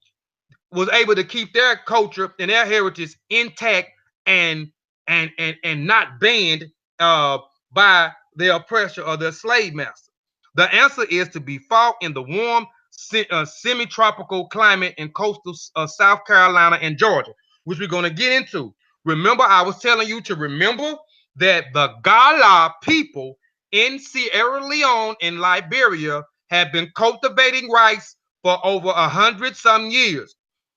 was able to keep their culture and their heritage intact and not banned by their oppressor or their slave master. The answer is to be found in the warm semi-tropical climate in coastal South Carolina and Georgia, which we're going to get into. Remember, I was telling you to remember that the Gala people in Sierra Leone and Liberia have been cultivating rice for over 100-some years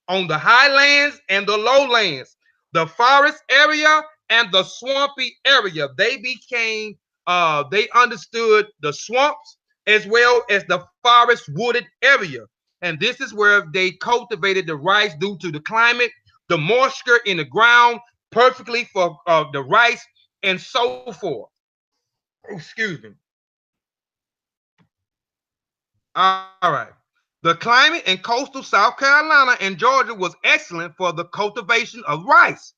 on the highlands and the lowlands, the forest area and the swampy area. They understood the swamps as well as the forest wooded area. And this is where they cultivated the rice due to the climate, the moisture in the ground, perfectly for the rice and so forth. Excuse me. All right. The climate in coastal South Carolina and Georgia was excellent for the cultivation of rice.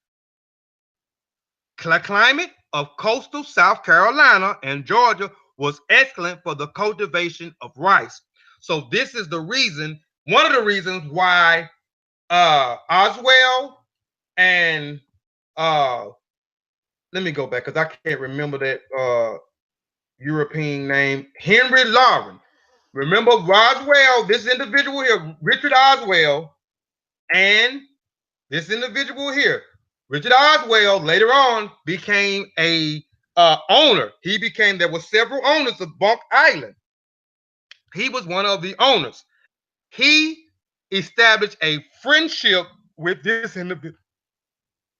Climate of coastal South Carolina and Georgia was excellent for the cultivation of rice. So this is the reason, one of the reasons why Oswell and let me go back because I can't remember that European name, Henry Lauren. Remember Roswell, this individual here, Richard Oswell, and this individual here, Richard Oswell, later on became a owner. There were several owners of Bunce Island. He was one of the owners. He established a friendship with this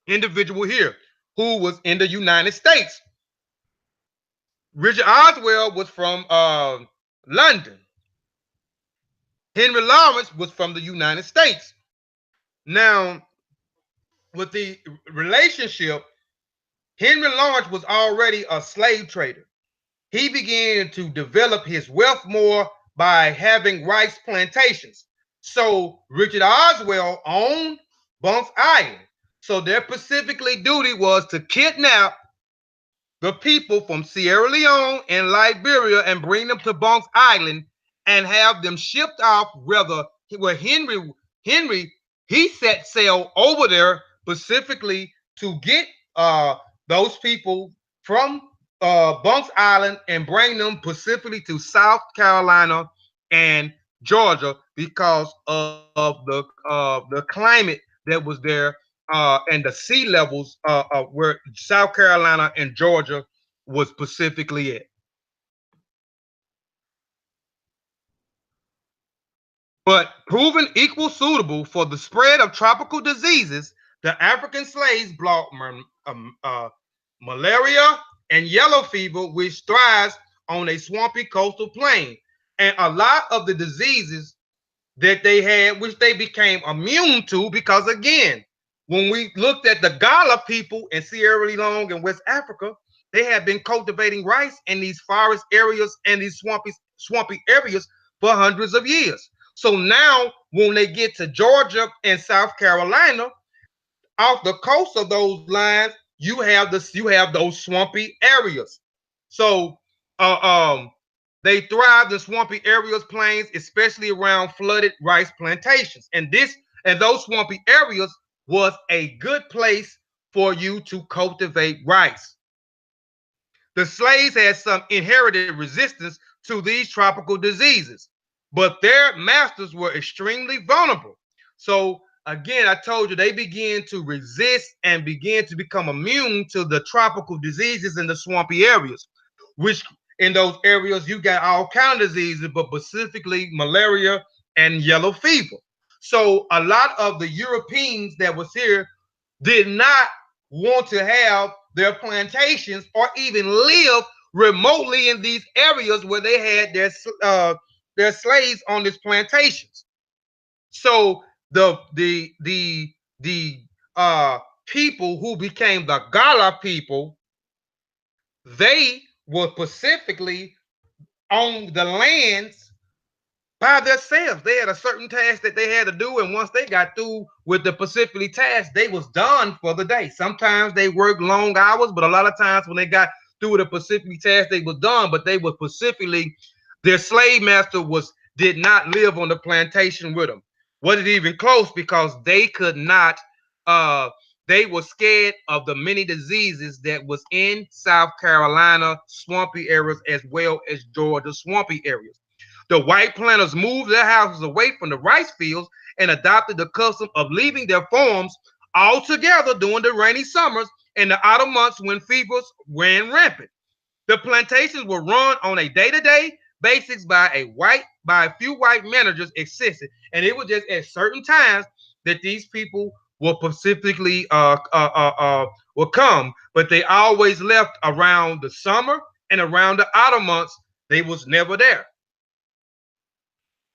individual here who was in the United States. Richard Oswell was from London. Henry Lawrence was from the United States. Now, with the relationship, Henry Lawrence was already a slave trader. He began to develop his wealth more by having rice plantations. So Richard Oswell owned Bunce Island. So their specifically duty was to kidnap the people from Sierra Leone and Liberia and bring them to Bunce Island and have them shipped off. Where Henry he set sail over there specifically to get those people from Bunce Island and bring them specifically to South Carolina and Georgia because of the climate that was there and the sea levels where South Carolina and Georgia was specifically at. But proven equal suitable for the spread of tropical diseases, the African slaves brought malaria and yellow fever, which thrives on a swampy coastal plain. And a lot of the diseases that they had, which they became immune to, because again, when we looked at the Gala people in Sierra Leone and West Africa, they had been cultivating rice in these forest areas and these swampy areas for hundreds of years. So now when they get to Georgia and South Carolina, off the coast of those lines, you have those swampy areas. So they thrived in swampy areas, plains, especially around flooded rice plantations. And those swampy areas was a good place for you to cultivate rice. The slaves had some inherited resistance to these tropical diseases, but their masters were extremely vulnerable. So again, I told you they began to resist and began to become immune to the tropical diseases in the swampy areas, which in those areas you got all kinds of diseases, but specifically malaria and yellow fever. So a lot of the Europeans that was here did not want to have their plantations or even live remotely in these areas where they had their slaves on these plantations. So the people who became the Gala people, they were specifically on the lands by themselves. They had a certain task that they had to do, and once they got through with the specifically task, they was done for the day. Sometimes they worked long hours, but a lot of times when they got through with the specific task, they was done. But they were specifically, their slave master did not live on the plantation with them. Wasn't even close, because they could not. They were scared of the many diseases that was in South Carolina swampy areas as well as Georgia swampy areas. The white planters moved their houses away from the rice fields and adopted the custom of leaving their farms altogether during the rainy summers and the autumn months when fevers ran rampant. The plantations were run on a day-to-day basis by a few white managers existed, and it was just at certain times that these people will specifically will come, but they always left around the summer and around the autumn months. They was never there.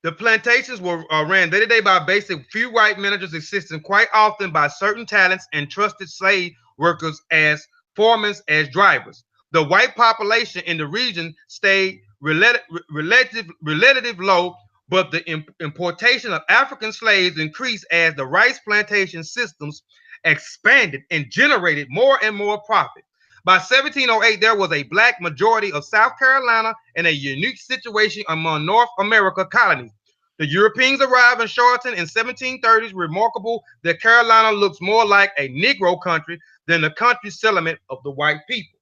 The plantations were ran day to day by basic few white managers, assisted quite often by certain talents and trusted slave workers as foremen, as drivers. The white population in the region stayed relative low, but the importation of African slaves increased as the rice plantation systems expanded and generated more and more profit. By 1708, there was a black majority of South Carolina and a unique situation among North America colonies. The Europeans arrived in Charleston in 1730s. Remarkable that Carolina looks more like a Negro country than the country settlement of the white people.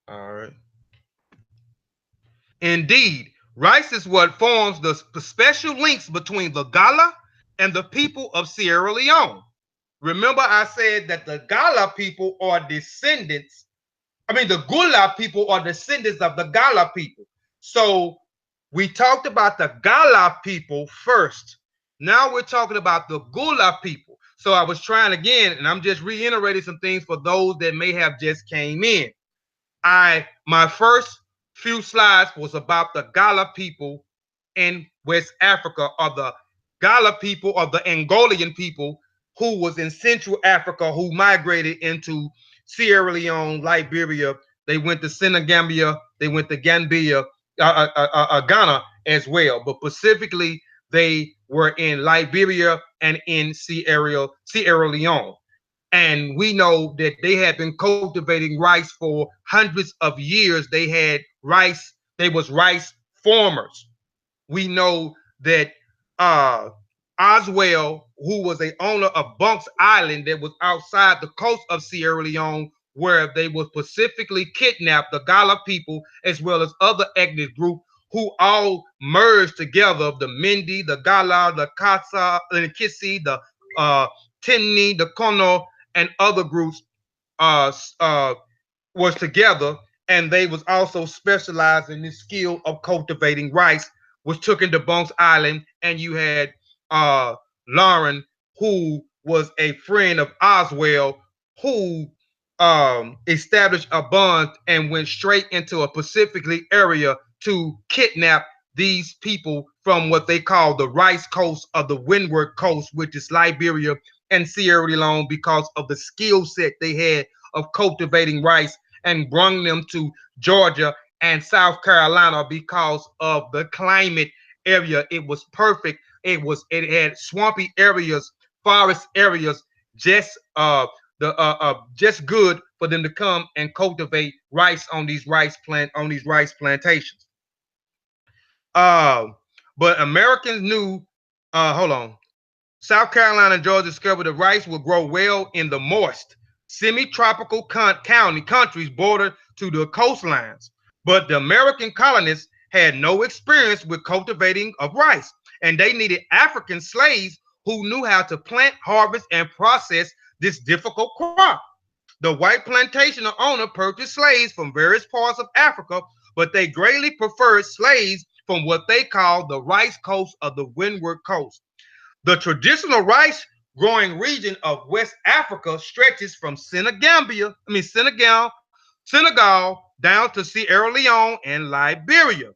All right. Indeed, rice is what forms the special links between the Gala and the people of Sierra Leone. Remember, I said that the Gala people are descendants. the Gullah people are descendants of the Gala people. So we talked about the Gala people first. Now we're talking about the Gullah people. So I was trying again, and I'm just reiterating some things for those that may have just came in. My first few slides was about the Gala people in West Africa, or the Gala people, or the Angolian people who was in Central Africa, who migrated into Sierra Leone, Liberia. They went to Senegambia, they went to Gambia, Ghana as well. But specifically, they were in Liberia and in Sierra Leone. And we know that they had been cultivating rice for hundreds of years. They had rice, they was rice farmers. We know that Oswell, who was a owner of Bunce Island that was outside the coast of Sierra Leone, where they were specifically kidnapped, the Gala people, as well as other ethnic groups who all merged together, the Mende, the Gala, the Kissi, the Timni, the Kono, and other groups was together, and they was also specialized in this skill of cultivating rice, was took into Bunce Island. And you had Lauren, who was a friend of Oswell, who established a bond and went straight into a specifically area to kidnap these people from what they call the rice coast of the Windward Coast, which is Liberia and Sierra Leone, because of the skill set they had of cultivating rice, and brought them to Georgia and South Carolina because of the climate area. It was perfect. It had swampy areas, forest areas, just good for them to come and cultivate rice on these rice plantations. But Americans knew. Hold on. South Carolina and Georgia discovered that rice would grow well in the moist, semi-tropical countries bordered to the coastlines. But the American colonists had no experience with cultivating of rice, and they needed African slaves who knew how to plant, harvest, and process this difficult crop. The white plantation owner purchased slaves from various parts of Africa, but they greatly preferred slaves from what they called the rice coast of the Windward Coast. The traditional rice growing region of West Africa stretches from Senegal down to Sierra Leone and Liberia.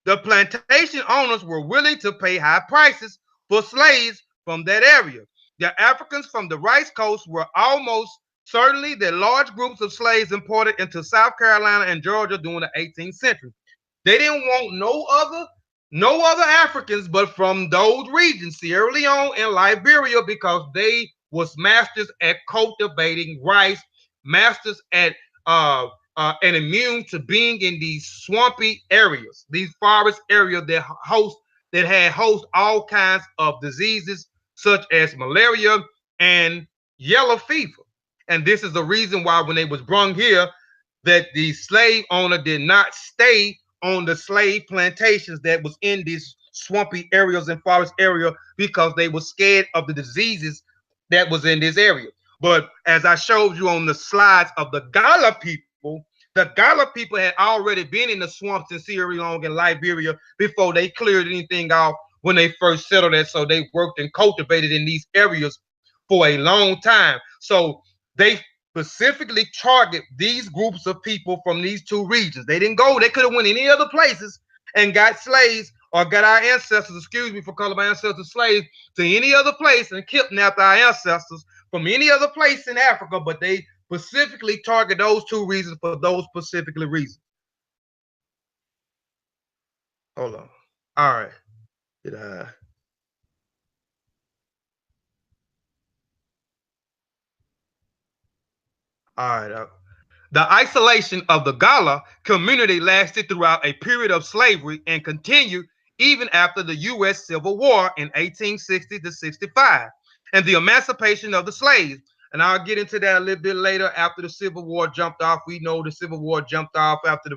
The plantation owners were willing to pay high prices for slaves from that area. The Africans from the rice coast were almost certainly the large groups of slaves imported into South Carolina and Georgia during the 18th century. They didn't want no other Africans but from those regions, Sierra Leone and Liberia, because they was masters at cultivating rice, masters at and immune to being in these swampy areas, these forest areas that had host all kinds of diseases such as malaria and yellow fever. And this is the reason why when they was brought here, that the slave owner did not stay on the slave plantations that was in these swampy areas and forest area, because they were scared of the diseases that was in this area. But as I showed you on the slides of the Gala people had already been in the swamps in Sierra Leone and Liberia before they cleared anything off when they first settled there. So they worked and cultivated in these areas for a long time. So they specifically target these groups of people from these two regions. They didn't go, they could have went any other places and got slaves, or got our ancestors, excuse me for calling my ancestors slaves, to any other place and kidnapped our ancestors from any other place in Africa, but they specifically target those two reasons for those specifically reasons. Hold on. All right. All right. The isolation of the Gala community lasted throughout a period of slavery and continued even after the U.S. Civil War in 1860 to 65 and the emancipation of the slaves. And I'll get into that a little bit later. After the Civil War jumped off, we know the Civil War jumped off after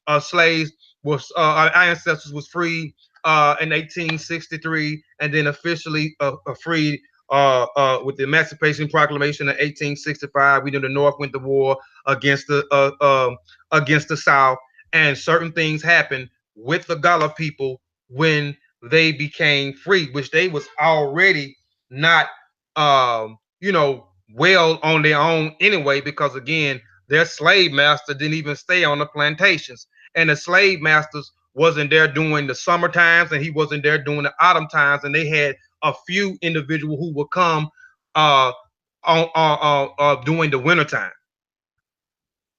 the slaves was our ancestors was freed in 1863, and then officially freed with the Emancipation Proclamation of 1865. We know the North went to war against against the South, and certain things happened with the Gullah people when they became free, which they was already not, you know, well on their own anyway, because again, their slave master didn't even stay on the plantations, and the slave masters wasn't there during the summer times, and he wasn't there during the autumn times, and they had a few individuals who would come uh during the winter time.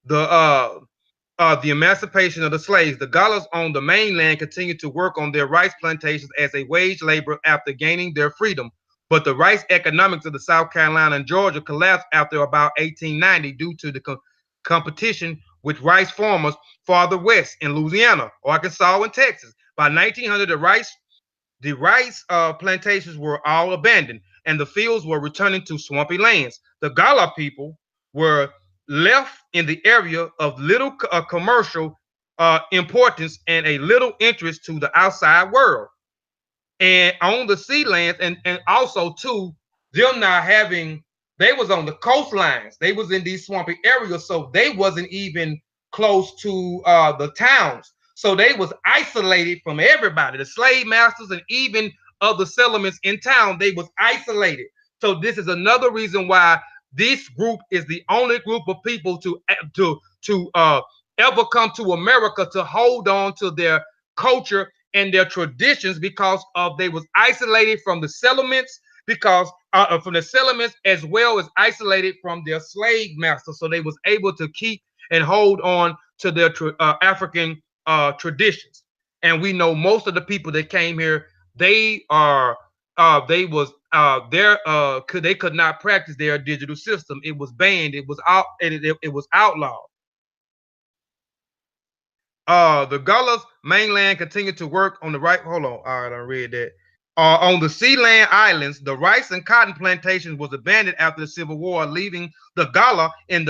The emancipation of the slaves. The Gullahs on the mainland continued to work on their rice plantations as a wage labor after gaining their freedom. But the rice economics of the South Carolina and Georgia collapsed after about 1890 due to the competition with rice farmers farther west in Louisiana, Arkansas, and Texas. By 1900, the rice plantations were all abandoned, and the fields were returning to swampy lands. The Gala people were left in the area of little commercial importance and a little interest to the outside world. And on the sea lands, and also too, them not having, they was on the coastlines. They was in these swampy areas, so they wasn't even close to the towns. So they was isolated from everybody, the slave masters and even other settlements in town. They was isolated. So this is another reason why this group is the only group of people to ever come to America to hold on to their culture and their traditions, because of they was isolated from the settlements, because from the settlements, as well as isolated from their slave masters. So they was able to keep and hold on to their African traditions. And we know most of the people that came here, they are they was they could not practice their digital system. It was banned. It was out. It was outlawed. The Gullahs mainland continued to work on the right. Hold on. All right, I read that. On the Sealand Islands, the rice and cotton plantations was abandoned after the Civil War, leaving the Gala in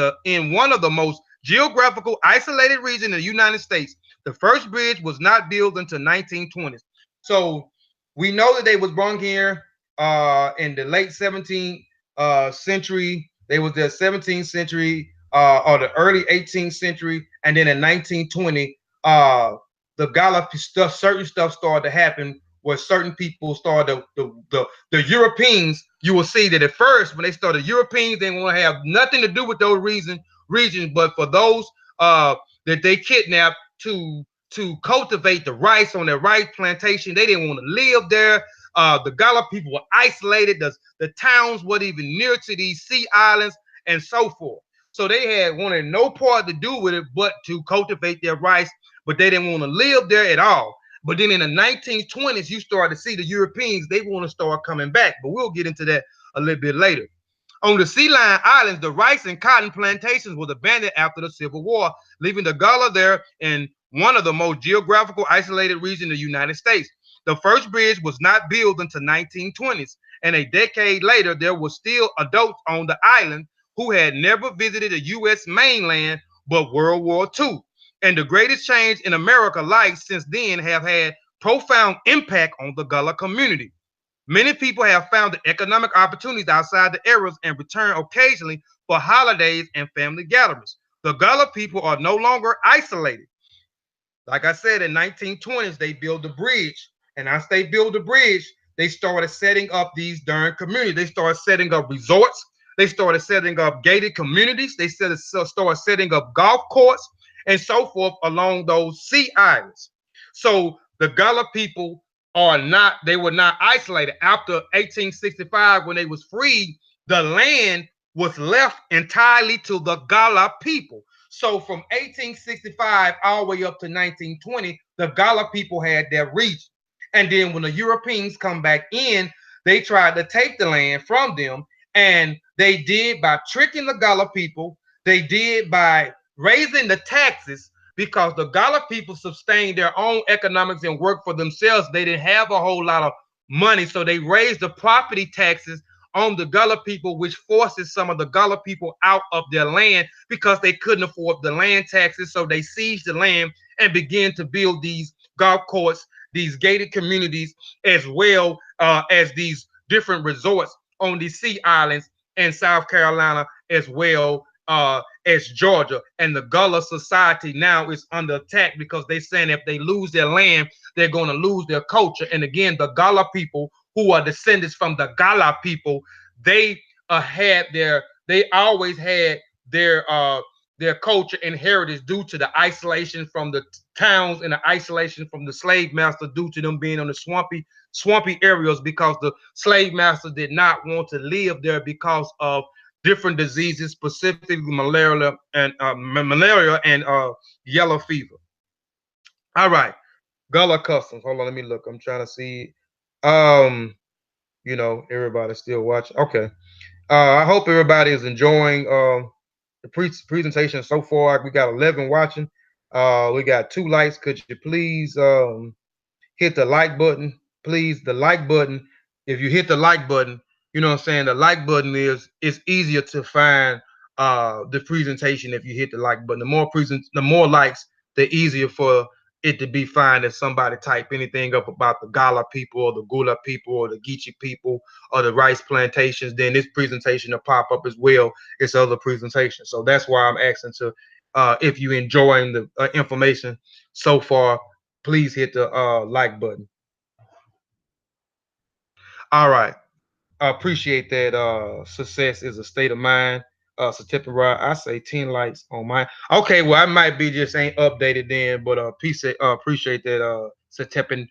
one of the most geographical isolated regions in the United States. The first bridge was not built until 1920s. So we know that they was brought here in the late 17th century. They was there 17th century or the early 18th century, and then in 1920, the Gala stuff, certain stuff started to happen where certain people started the Europeans. You will see that at first when they started, Europeans didn't want to have nothing to do with those regions, but for those that they kidnapped to cultivate the rice on their rice plantation, they didn't want to live there. The Gala people were isolated. The towns weren't even near to these sea islands and so forth. So they had wanted no part to do with it but to cultivate their rice, but they didn't want to live there at all. But then in the 1920s, you start to see the Europeans, they want to start coming back. But we'll get into that a little bit later. On the Sea Lion Islands, the rice and cotton plantations was abandoned after the Civil War, leaving the Gullah there in one of the most geographical isolated regions in the United States. The first bridge was not built until 1920s, and a decade later, there were still adults on the island who had never visited the U.S. mainland but World War II. And the greatest change in America life since then have had profound impact on the Gullah community. Many people have found the economic opportunities outside the areas and return occasionally for holidays and family gatherings. The Gullah people are no longer isolated. Like I said, in 1920s, they built the bridge. And as they built the bridge, they started setting up these darn communities. They started setting up resorts. They started setting up gated communities. They started setting up golf courts and so forth along those sea islands. So the Gullah people they were not isolated. After 1865, when they was freed, the land was left entirely to the Gullah people. So from 1865 all the way up to 1920, the Gullah people had their region. And then when the Europeans come back in, they tried to take the land from them. And they did by tricking the Gullah people. They did by raising the taxes, because the Gullah people sustained their own economics and worked for themselves. They didn't have a whole lot of money. So they raised the property taxes on the Gullah people, which forces some of the Gullah people out of their land because they couldn't afford the land taxes. So they seized the land and began to build these golf courts, these gated communities, as well as these different resorts on the Sea Islands and South Carolina as well as Georgia. And the Gullah society now is under attack because they're saying if they lose their land, they're going to lose their culture. And again, the Gullah people, who are descendants from the Gala people, they they always had their culture and heritage due to the isolation from the towns and the isolation from the slave master due to them being on the swampy areas, because the slave master did not want to live there because of different diseases, specifically malaria and yellow fever. All right, Gullah customs. Hold on, let me look. I'm trying to see. Everybody's still watching. Okay. I hope everybody is enjoying the presentation so far. We got 11 watching. We got 2 likes. Could you please hit the like button? Please, the like button. If you hit the like button, you know what I'm saying? The like button it's easier to find the presentation if you hit the like button. The more likes, the easier for it to be found if somebody type anything up about the Gala people or the Gullah people or the Geeche people or the rice plantations, then this presentation will pop up as well as other presentations. So that's why I'm asking to, if you enjoying the information so far, please hit the like button. All right. I appreciate that. Success is a state of mind. I say 10 likes on mine. Okay, well, I might be just ain't updated then, but appreciate that. Satepin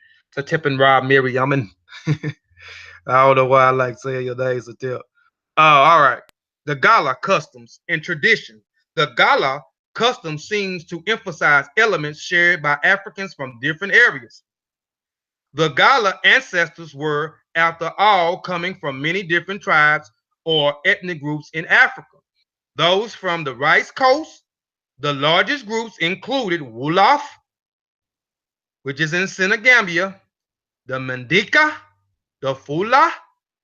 Rob Mary Yaman. I don't know why I like saying your name, Satep. All right. The Gala customs and tradition. The Gala custom seems to emphasize elements shared by Africans from different areas. The Gala ancestors were, after all, coming from many different tribes or ethnic groups in Africa. Those from the Rice Coast, the largest groups included Wolof, which is in Senegambia, the Mendika, the Fula,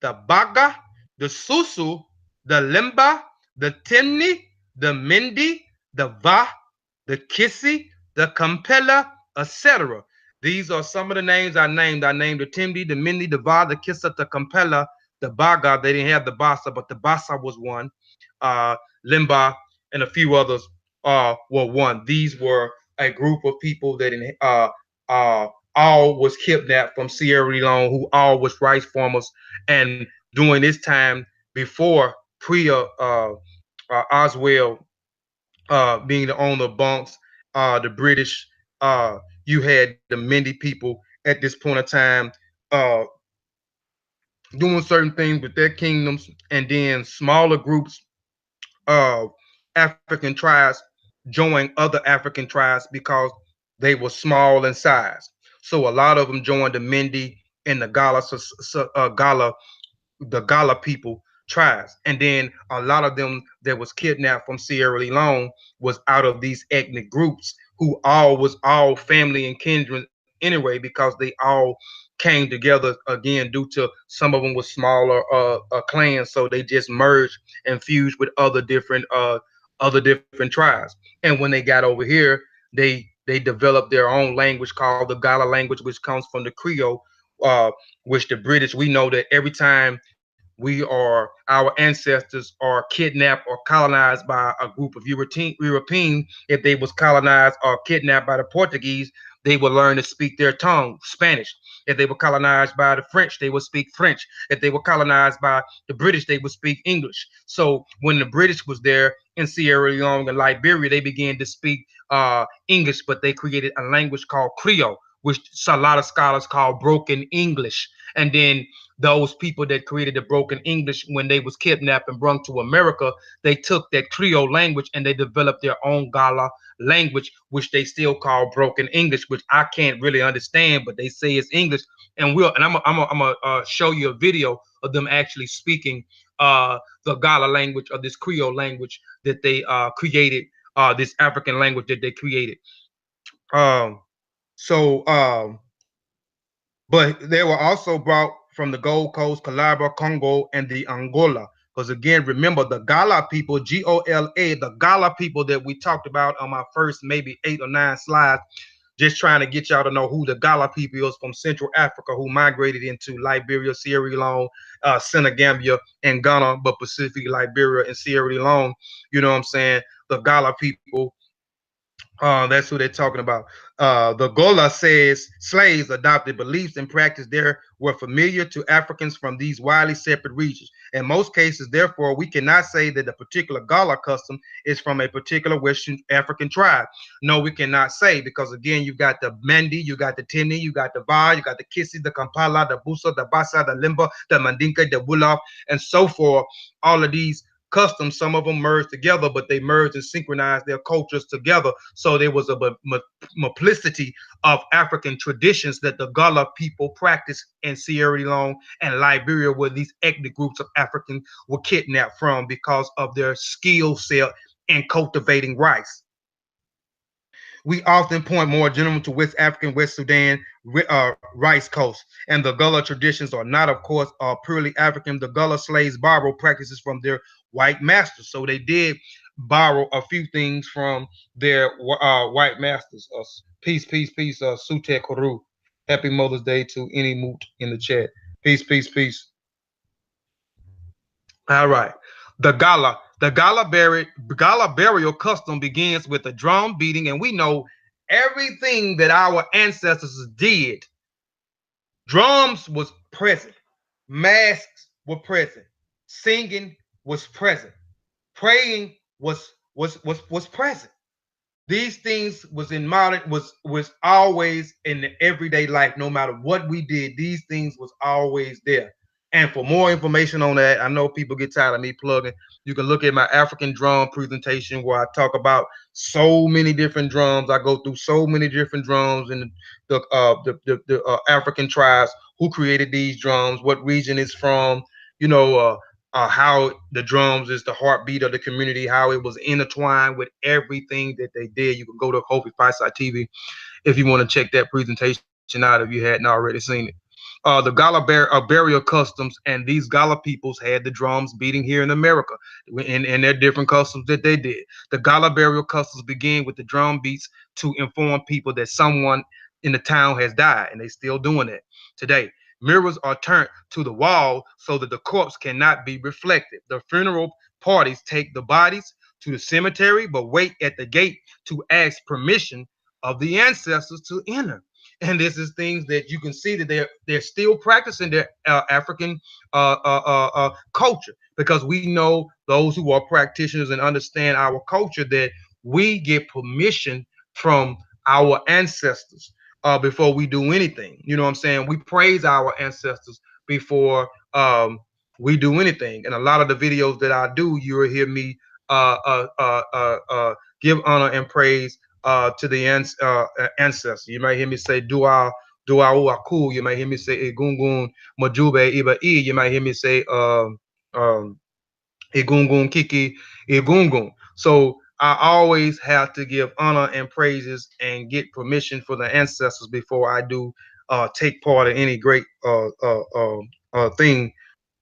the Baga, the Susu, the Limba, the Timni, the Mende, the Va, the Kissi, the Campella, etc. These are some of the names I named. I named the Timdi, the Mende, the Va, the Kissa, the Campella, the Baga. They didn't have the Bassa, but the Bassa was one. Limba and a few others were one. These were a group of people that all was kidnapped from Sierra Leone, who all was rice farmers. And during this time, before Priya Oswell being the owner of Bunce, the British, you had the Mende people at this point of time uh, doing certain things with their kingdoms, and then smaller groups of African tribes joined other African tribes because they were small in size. So a lot of them joined the Mende and the Gala people tribes. And then a lot of them that was kidnapped from Sierra Leone was out of these ethnic groups who all family and kindred anyway, because they all came together again due to some of them were smaller clans, so they just merged and fused with other different tribes. And when they got over here, they developed their own language called the Gala language, which comes from the Creole, which the British, we know that every time our ancestors are kidnapped or colonized by a group of European, if they was colonized or kidnapped by the Portuguese, they would learn to speak their tongue, Spanish. If they were colonized by the French, they would speak French. If they were colonized by the British, they would speak English. So when the British was there in Sierra Leone and Liberia, they began to speak English, but they created a language called Creole, which a lot of scholars call broken English. And then those people that created the broken English, when they was kidnapped and brought to America, they took that Creole language and they developed their own Gala language, which they still call broken English, which I can't really understand, but they say it's English. And I'm gonna show you a video of them actually speaking the Gala language, or this Creole language that they created, this African language that they created. But they were also brought from the Gold Coast, Calabar, Congo, and the Angola. Because again, remember the Gala people, Gola, the Gala people that we talked about on my first maybe 8 or 9 slides, just trying to get y'all to know who the Gala people is from Central Africa who migrated into Liberia, Sierra Leone, Senegambia, and Ghana, but specifically Liberia and Sierra Leone. You know what I'm saying? The Gala people, that's who they're talking about. The Gola says slaves adopted beliefs and practice there were familiar to Africans from these widely separate regions. In most cases, therefore, we cannot say that the particular Gala custom is from a particular Western African tribe. No, we cannot say, because again, you got the Mende, you got the Tini, you got the Ba, you got the Kissi, the Kampala, the Busa, the Basa, the Limba, the Mandinka, the Wolof, and so forth. All of these customs, some of them merged together, but they merged and synchronized their cultures together. So there was a multiplicity of African traditions that the Gullah people practiced in Sierra Leone and Liberia, where these ethnic groups of Africans were kidnapped from because of their skill set in cultivating rice. We often point more generally to West African, West Sudan, rice coast, and the Gullah traditions are not, of course, purely African. The Gullah slaves borrow practices from their white masters, so they did borrow a few things from their white masters. Peace, peace, peace. Sute Kuru. Happy Mother's Day to any moot in the chat. Peace, peace, peace. All right. The Gala. The Gala burial custom begins with a drum beating, and we know everything that our ancestors did. Drums was present. Masks were present. Singing was present. Praying was present. These things was in modern was always in the everyday life. No matter what we did, these things was always there. And for more information on that, I know people get tired of me plugging. You can look at my African drum presentation where I talk about so many different drums. I go through so many different drums and the African tribes who created these drums, what region it's from, you know, how the drums is the heartbeat of the community, how it was intertwined with everything that they did. You can go to Kofi Fireside TV if you want to check that presentation out if you hadn't already seen it. The Gala burial customs, and these Gala peoples had the drums beating here in America, and their different customs that they did. The Gala burial customs begin with the drum beats to inform people that someone in the town has died, and they still doing it today. Mirrors are turned to the wall so that the corpse cannot be reflected. The funeral parties take the bodies to the cemetery, but wait at the gate to ask permission of the ancestors to enter. And this is things that you can see that they're still practicing their African culture, because we know those who are practitioners and understand our culture that we get permission from our ancestors before we do anything. You know what I'm saying? We praise our ancestors before we do anything. And a lot of the videos that I do, you'll hear me give honor and praise to the ancestors. You might hear me say dua uaku. You might hear me say egungun majube iba e. You might hear me say egungun kiki egungun. So I always have to give honor and praises and get permission for the ancestors before I do take part in any great thing,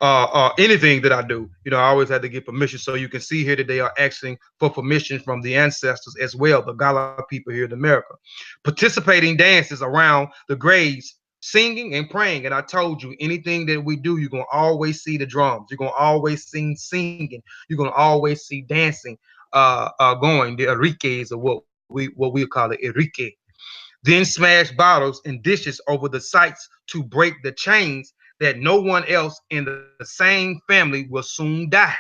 anything that I do. You know, I always have to get permission. So you can see here that they are asking for permission from the ancestors as well, the Gala people here in America. Participating dances around the graves, singing and praying. And I told you, anything that we do, you're going to always see the drums. You're going to always see singing. You're going to always see dancing going. The Enriques, or what we call it, Enrique. Then smash bottles and dishes over the sites to break the chains that no one else in the same family will soon die.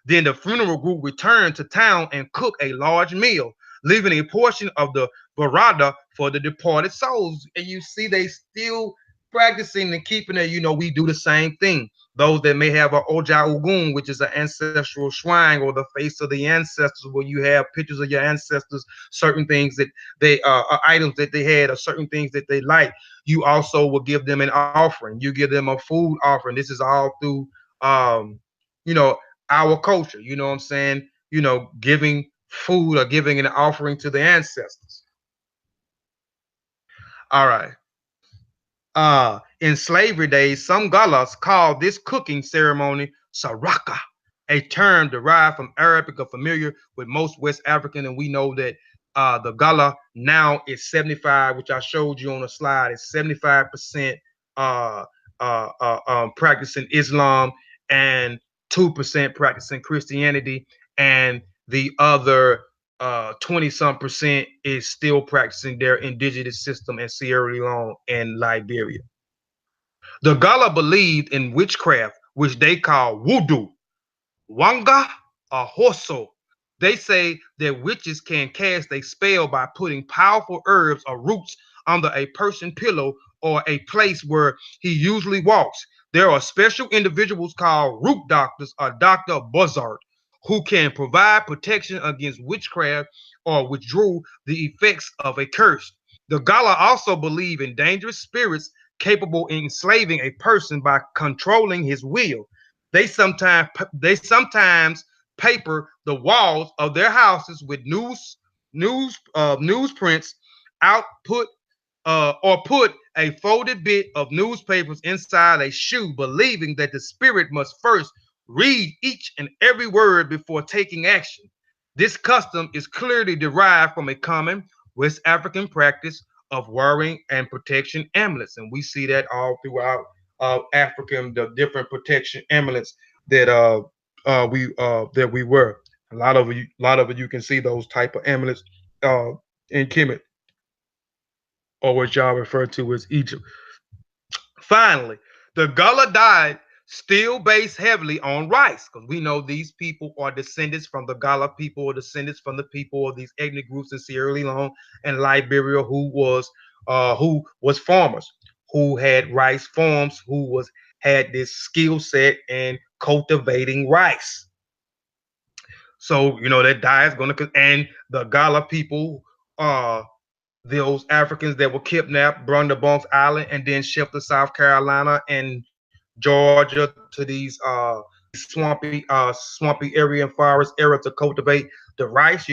Then the funeral group returned to town and cook a large meal, leaving a portion of the barada for the departed souls. And you see, they still practicing and keeping it. You know, we do the same thing. Those that may have an Oja Ogun, which is an ancestral shrine, or the face of the ancestors, where you have pictures of your ancestors, certain things that they items that they had, or certain things that they like. You also will give them an offering. You give them a food offering. This is all through, you know, our culture. You know what I'm saying? You know, giving food or giving an offering to the ancestors. All right. In slavery days, some Gullahs called this cooking ceremony saraka, a term derived from Arabic or familiar with most West African, and we know that The Gala now is 75, which I showed you on the slide. It's 75% uh, practicing Islam and 2% practicing Christianity, and the other 20 some percent is still practicing their indigenous system in Sierra Leone and Liberia. The Gala believed in witchcraft, which they call voodoo, Wanga, or Hoso. They say that witches can cast a spell by putting powerful herbs or roots under a person's pillow or a place where he usually walks. There are special individuals called root doctors or Dr. Buzzard who can provide protection against witchcraft or withdraw the effects of a curse. The Gala also believe in dangerous spirits capable of enslaving a person by controlling his will. They sometimes paper the walls of their houses with newsprints output or put a folded bit of newspapers inside a shoe, believing that the spirit must first read each and every word before taking action. This custom is clearly derived from a common West African practice of wearing and protection amulets, and we see that all throughout Africa, the different protection amulets that we wear. A lot of you can see those type of amulets uh, in Kemet, or what y'all refer to as Egypt. Finally, the Gullah diet still based heavily on rice, because we know these people are descendants from the Gullah people, or descendants from the people of these ethnic groups in Sierra Leone and Liberia who was farmers, who had rice farms, who was had this skill set in cultivating rice. So that diet's gonna, and the Gala people, uh those Africans that were kidnapped, brought to Bunce Island, and then shipped to South Carolina and Georgia to these swampy area and forest area to cultivate the rice.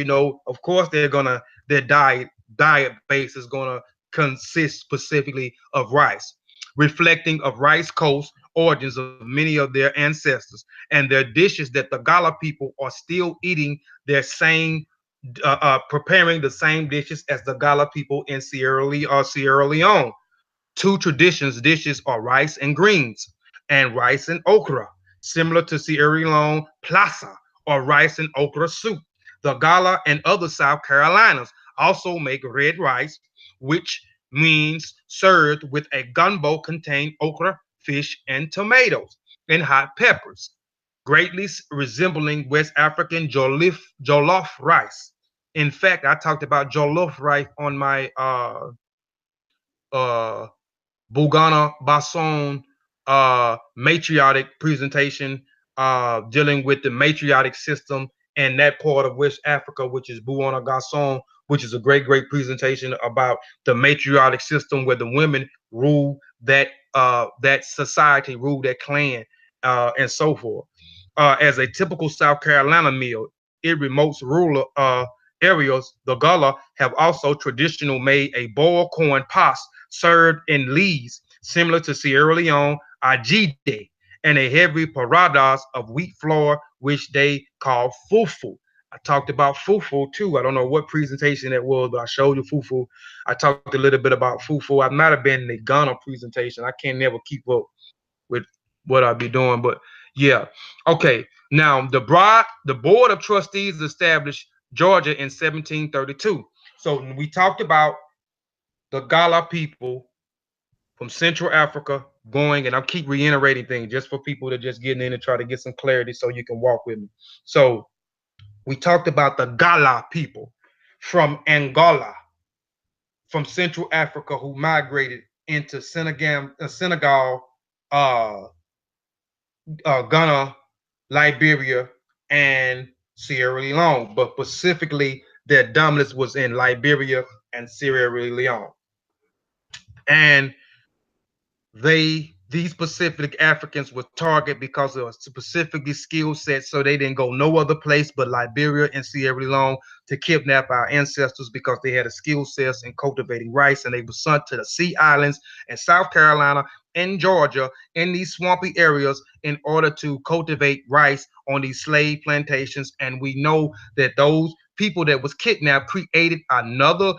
Of course their diet base is gonna consist specifically of rice, reflecting of rice coast origins of many of their ancestors and their dishes that the Gala people are still eating their same preparing the same dishes as the Gala people in Sierra Leone. Two traditions dishes are rice and greens and rice and okra, similar to Sierra Leone plasa or rice and okra soup. The Gala and other South Carolinas also make red rice, which means served with a gumbo containing okra, fish, and tomatoes and hot peppers, greatly resembling West African jollof rice. In fact, I talked about jollof rice on my uh, Bugana Basson matriotic presentation, dealing with the matriotic system and that part of West Africa, which is Buana Garçon, which is a great presentation about the matriotic system where the women rule that society, rule that clan, and so forth. As a typical South Carolina meal, it remotes rural areas. The Gullah have also traditional made a boiled corn pas served in leaves, similar to Sierra Leone ajide, and a heavy paradas of wheat flour, which they call fufu. I talked about fufu too. I don't know what presentation that was, but I showed you fufu. I talked a little bit about fufu. I might have been in the Ghana presentation. I can't never keep up with what I be doing, but yeah. Okay. Now the board of trustees established Georgia in 1732. So we talked about the Gala people from Central Africa going, and I'll keep reiterating things just for people that just getting in and try to get some clarity so you can walk with me. So we talked about the Gala people from Angola, from Central Africa, who migrated into Senegal, uh, Ghana, Liberia, and Sierra Leone, but specifically their dominance was in Liberia and Sierra Leone. And these specific Africans were targeted because of a specifically skill set, so they didn't go no other place but Liberia and Sierra Leone to kidnap our ancestors, because they had a skill set in cultivating rice, and they were sent to the Sea Islands in South Carolina and Georgia in these swampy areas in order to cultivate rice on these slave plantations. And we know that those people that was kidnapped created another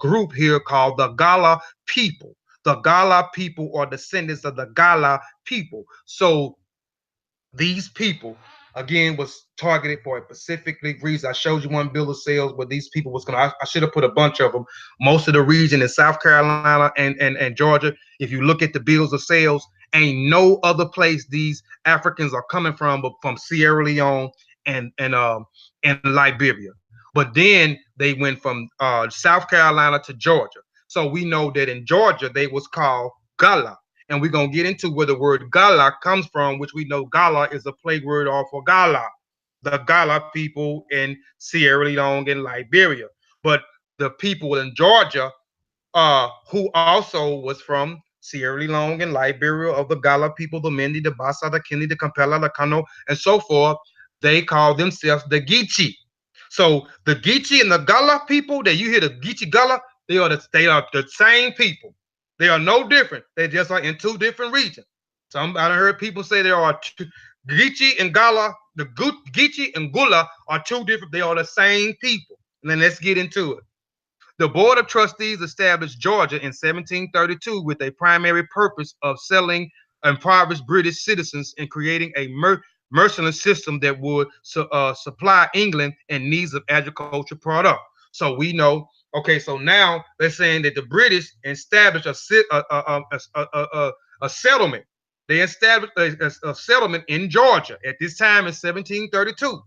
group here called the Gala people. The Gala people are descendants of the Gala people. So these people again was targeted for a specifically reason. I showed you one bill of sales where these people was gonna. I should have put a bunch of them. Most of the region in South Carolina and Georgia. If you look at the bills of sales, ain't no other place these Africans are coming from but from Sierra Leone and Liberia. But then they went from South Carolina to Georgia. So we know that in Georgia they was called Gullah, and we're gonna get into where the word Gala comes from, which we know Gala is a play word off for Gala, the Gala people in Sierra Leone and Liberia. But the people in Georgia, who also was from Sierra Leone and Liberia, of the Gala people, the Mende, the Bassa, the Kini, the Kampala, the Kano, and so forth, they call themselves the Geeche. So the Geeche and the Gala people, that you hear the Geeche Gala, they are the same people. They are no different. They just are in two different regions. Some I heard people say there are two, Geeche and Gala. The Geeche and Gullah are two different. They are the same people. And then let's get into it. The Board of Trustees established Georgia in 1732 with a primary purpose of selling impoverished British citizens and creating a mercenary system that would supply England and needs of agriculture product. So we know, okay, so now they're saying that the British established a settlement. They established a settlement in Georgia at this time in 1732.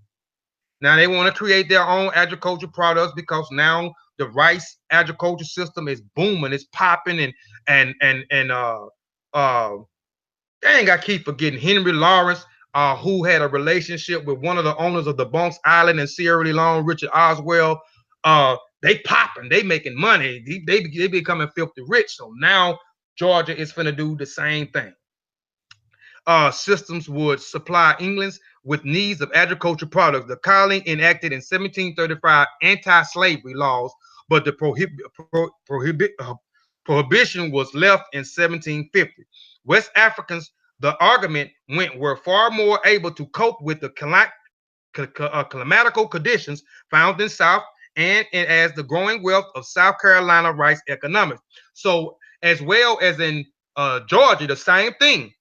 Now they want to create their own agriculture products because now the rice agriculture system is booming, it's popping, and dang, I keep forgetting Henry Lawrence, who had a relationship with one of the owners of the Bunce Island in Sierra Leone, Richard Oswell. They popping, they making money, they becoming filthy rich. So now Georgia is finna do the same thing. Systems would supply England with needs of agriculture products. The colony enacted in 1735 anti-slavery laws, but the prohibition was left in 1750. West Africans, the argument went, were far more able to cope with the climatical conditions found in South and as the growing wealth of South Carolina rice economics. So as well as in Georgia, the same thing.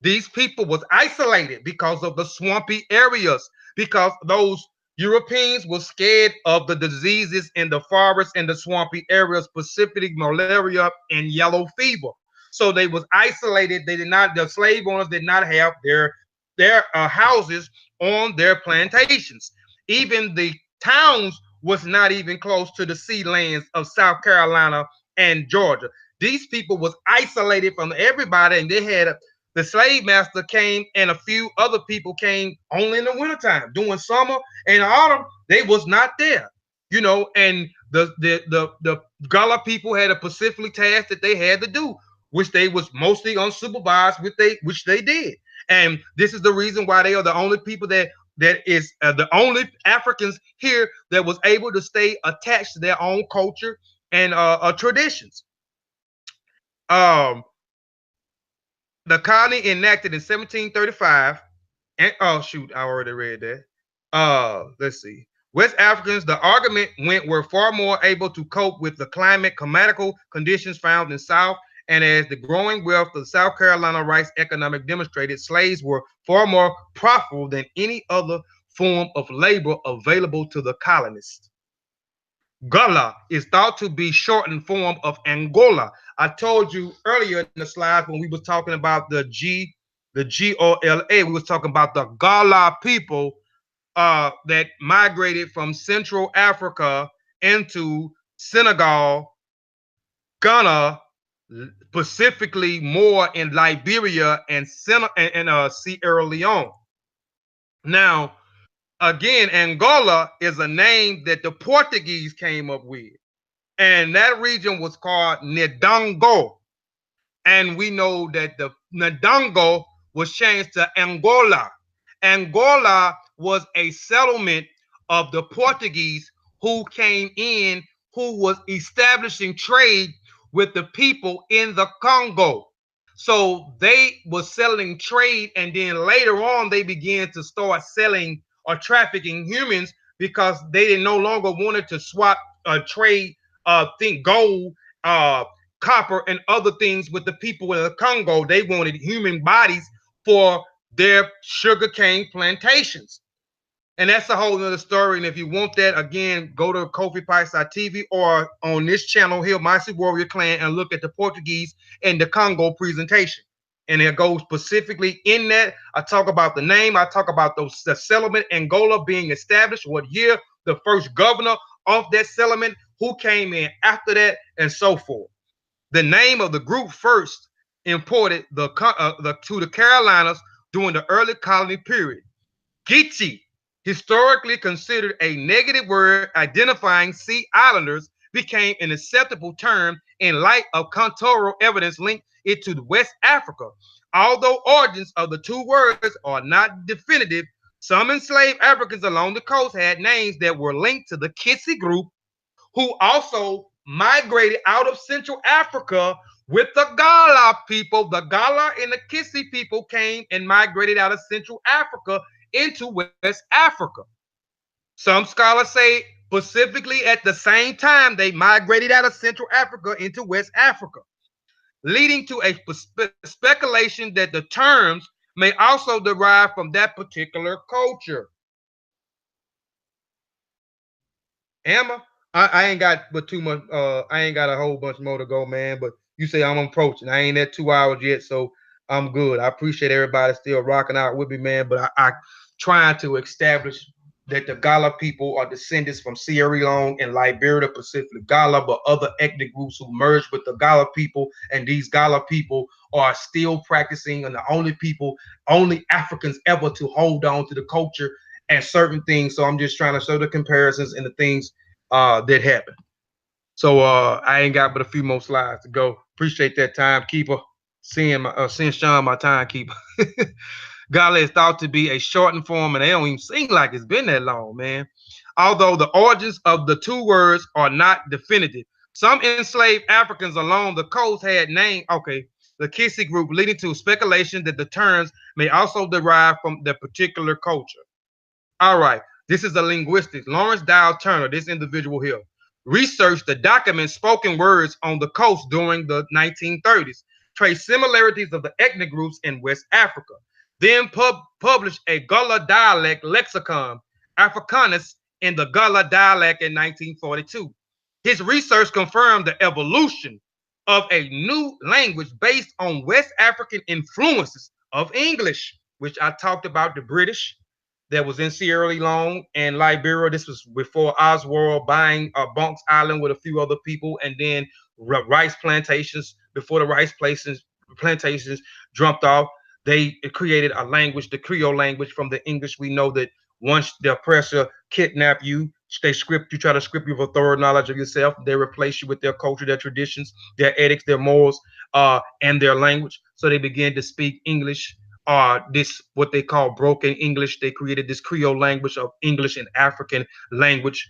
These people was isolated because of the swampy areas, because those Europeans were scared of the diseases in the forest and the swampy areas, specifically malaria and yellow fever. So they was isolated. They did not, the slave owners did not have their houses on their plantations. Even the towns was not even close to the sea lands of South Carolina and Georgia. These people was isolated from everybody, and they had the slave master came and a few other people came only in the wintertime. During summer and autumn, they was not there. You know, and the Gullah people had a specific task that they had to do, which they was mostly unsupervised, which they did. And this is the reason why they are the only people that is the only Africans here that was able to stay attached to their own culture and traditions. The colony enacted in 1735, and oh shoot, I already read that. Let's see. West Africans, the argument went, were far more able to cope with the climatical conditions found in South, and as the growing wealth of South Carolina rice economic demonstrated, slaves were far more profitable than any other form of labor available to the colonists. Gala is thought to be shortened form of Angola. I told you earlier in the slides when we was talking about the Gola, we was talking about the Gala people that migrated from Central Africa into Senegal, Ghana, specifically more in Liberia and Sierra Leone. Now, again, Angola is a name that the Portuguese came up with. And that region was called Ndongo. And we know that the Ndongo was changed to Angola. Angola was a settlement of the Portuguese who came in, who was establishing trade with the people in the Congo. So they were selling trade, and then later on they began to start selling or trafficking humans because they no longer wanted to swap trade think gold, copper, and other things with the people in the Congo. They wanted human bodies for their sugarcane plantations. And that's a whole nother story. And if you want that, again, go to kofiprice.tv or on this channel here, Mighty Warrior Clan, and look at the Portuguese and the Congo presentation. And it goes specifically in that. I talk about the name. I talk about the settlement Angola being established, what year, the first governor of that settlement, who came in after that, and so forth. The name of the group first imported to the Carolinas during the early colony period. Geeche, historically considered a negative word identifying Sea Islanders, became an acceptable term in light of cultural evidence linked it to West Africa. Although origins of the two words are not definitive, some enslaved Africans along the coast had names that were linked to the Kissi group, who also migrated out of Central Africa with the Gala people. The Gala and the Kissi people came and migrated out of Central Africa into West Africa. Some scholars say specifically at the same time they migrated out of Central Africa into West Africa, leading to a speculation that the terms may also derive from that particular culture. Emma, I ain't got but too much. I ain't got a whole bunch more to go, man. But you say I'm approaching. I ain't at 2 hours yet, so I'm good. I appreciate everybody still rocking out with me, man. But I trying to establish that the Gala people are descendants from Sierra Leone and Liberia, specifically Gala, but other ethnic groups who merged with the Gala people, and these Gala people are still practicing, and the only Africans ever to hold on to the culture and certain things. So I'm just trying to show the comparisons and the things that happen. So I ain't got but a few more slides to go. Appreciate that, timekeeper. Seeing Sean, my timekeeper. Gala is thought to be a shortened form, and they don't even seem like it's been that long, man. Although the origins of the two words are not definitive. Some enslaved Africans along the coast had named, the Kissi group, leading to speculation that the terms may also derive from the particular culture. All right, this is a linguist, Lawrence Dow Turner, this individual here, researched the document spoken words on the coast during the 1930s, traced similarities of the ethnic groups in West Africa, then published a Gullah dialect lexicon, Africanus, in the Gullah dialect in 1942. His research confirmed the evolution of a new language based on West African influences of English, which I talked about, the British that was in Sierra Leone and Liberia. This was before Oswald buying Bunce Island with a few other people, and then rice plantations. Before the rice plantations jumped off, they created a language, the Creole language, from the English. We know that once the oppressor kidnap you, they try to script you for thorough knowledge of yourself. They replace you with their culture, their traditions, their ethics, their morals, and their language. So they began to speak English, this what they call broken English. They created this Creole language of English and African language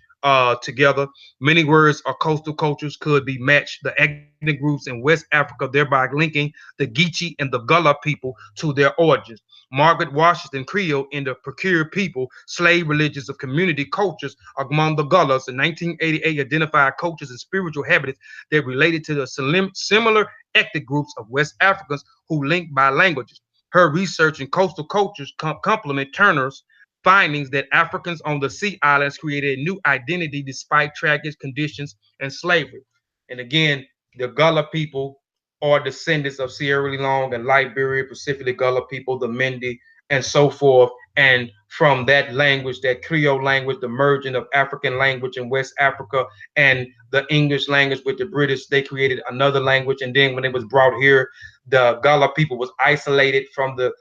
together. Many words or coastal cultures could be matched, the ethnic groups in West Africa, thereby linking the Geeche and the Gullah people to their origins. Margaret Washington Creole in the Procured People, Slave Religions of Community Cultures among the Gullahs in 1988 identified cultures and spiritual habits that related to the similar ethnic groups of West Africans who linked by languages. Her research in coastal cultures complement Turner's findings that Africans on the Sea Islands created a new identity despite tragic conditions and slavery. And again, the Gullah people are descendants of Sierra Leone and Liberia, specifically Gullah people, the Mende, and so forth. And from that language, that Creole language, the merging of African language in West Africa and the English language with the British, they created another language. And then when it was brought here, the Gullah people was isolated from the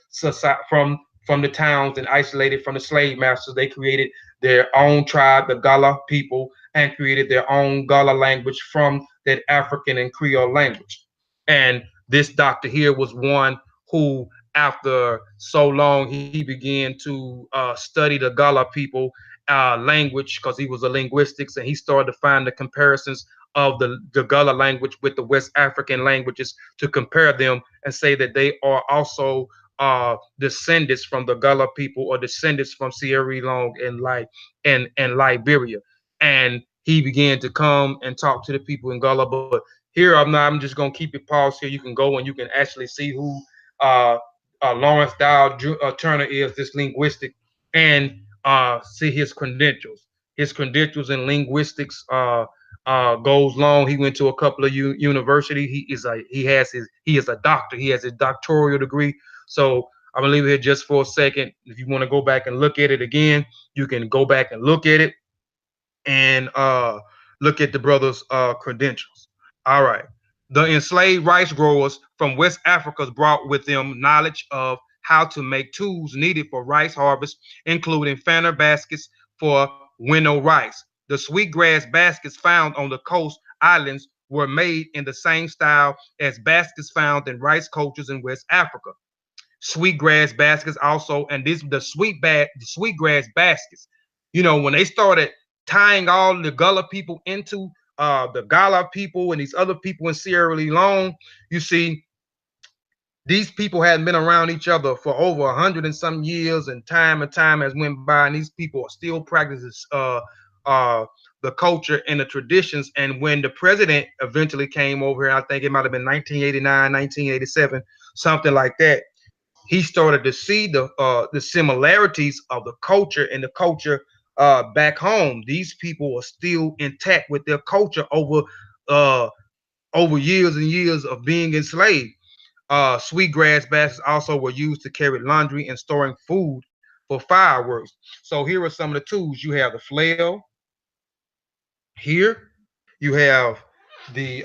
towns and isolated from the slave masters. They created their own tribe, the Gullah people, and created their own Gullah language from that African and Creole language. And this doctor here was one who, after so long, he began to study the Gullah people language, because he was a linguistics, and he started to find the comparisons of the Gullah language with the West African languages to compare them and say that they are also descendants from the Gullah people or descendants from Sierra Leone and Liberia. And he began to come and talk to the people in Gullah. But here I'm just gonna keep it paused here. You can go and you can actually see who uh, Lawrence Dow Turner is, this linguistic, and see his credentials. His credentials in linguistics goes long. He went to a couple of universities. He is a doctor. He has his doctoral degree. So I'm gonna leave it here just for a second. If you want to go back and look at it again, you can go back and look at it and look at the brother's credentials. All right. The enslaved rice growers from West Africa brought with them knowledge of how to make tools needed for rice harvest, including fanner baskets for winnow rice. The sweetgrass baskets found on the coast islands were made in the same style as baskets found in rice cultures in West Africa. Sweetgrass baskets also, and this the sweetgrass baskets. You know, when they started tying all the Gullah people into the Gala people and these other people in Sierra Leone, you see, these people hadn't been around each other for over 100 and some years, and time has went by, and these people are still practicing uh, the culture and the traditions. And when the president eventually came over here, I think it might have been 1989, 1987, something like that, he started to see the similarities of the culture and the culture back home. These people are still intact with their culture uh, over years and years of being enslaved. Sweetgrass baskets also were used to carry laundry and storing food for fireworks. So here are some of the tools. You have the flail here. You have the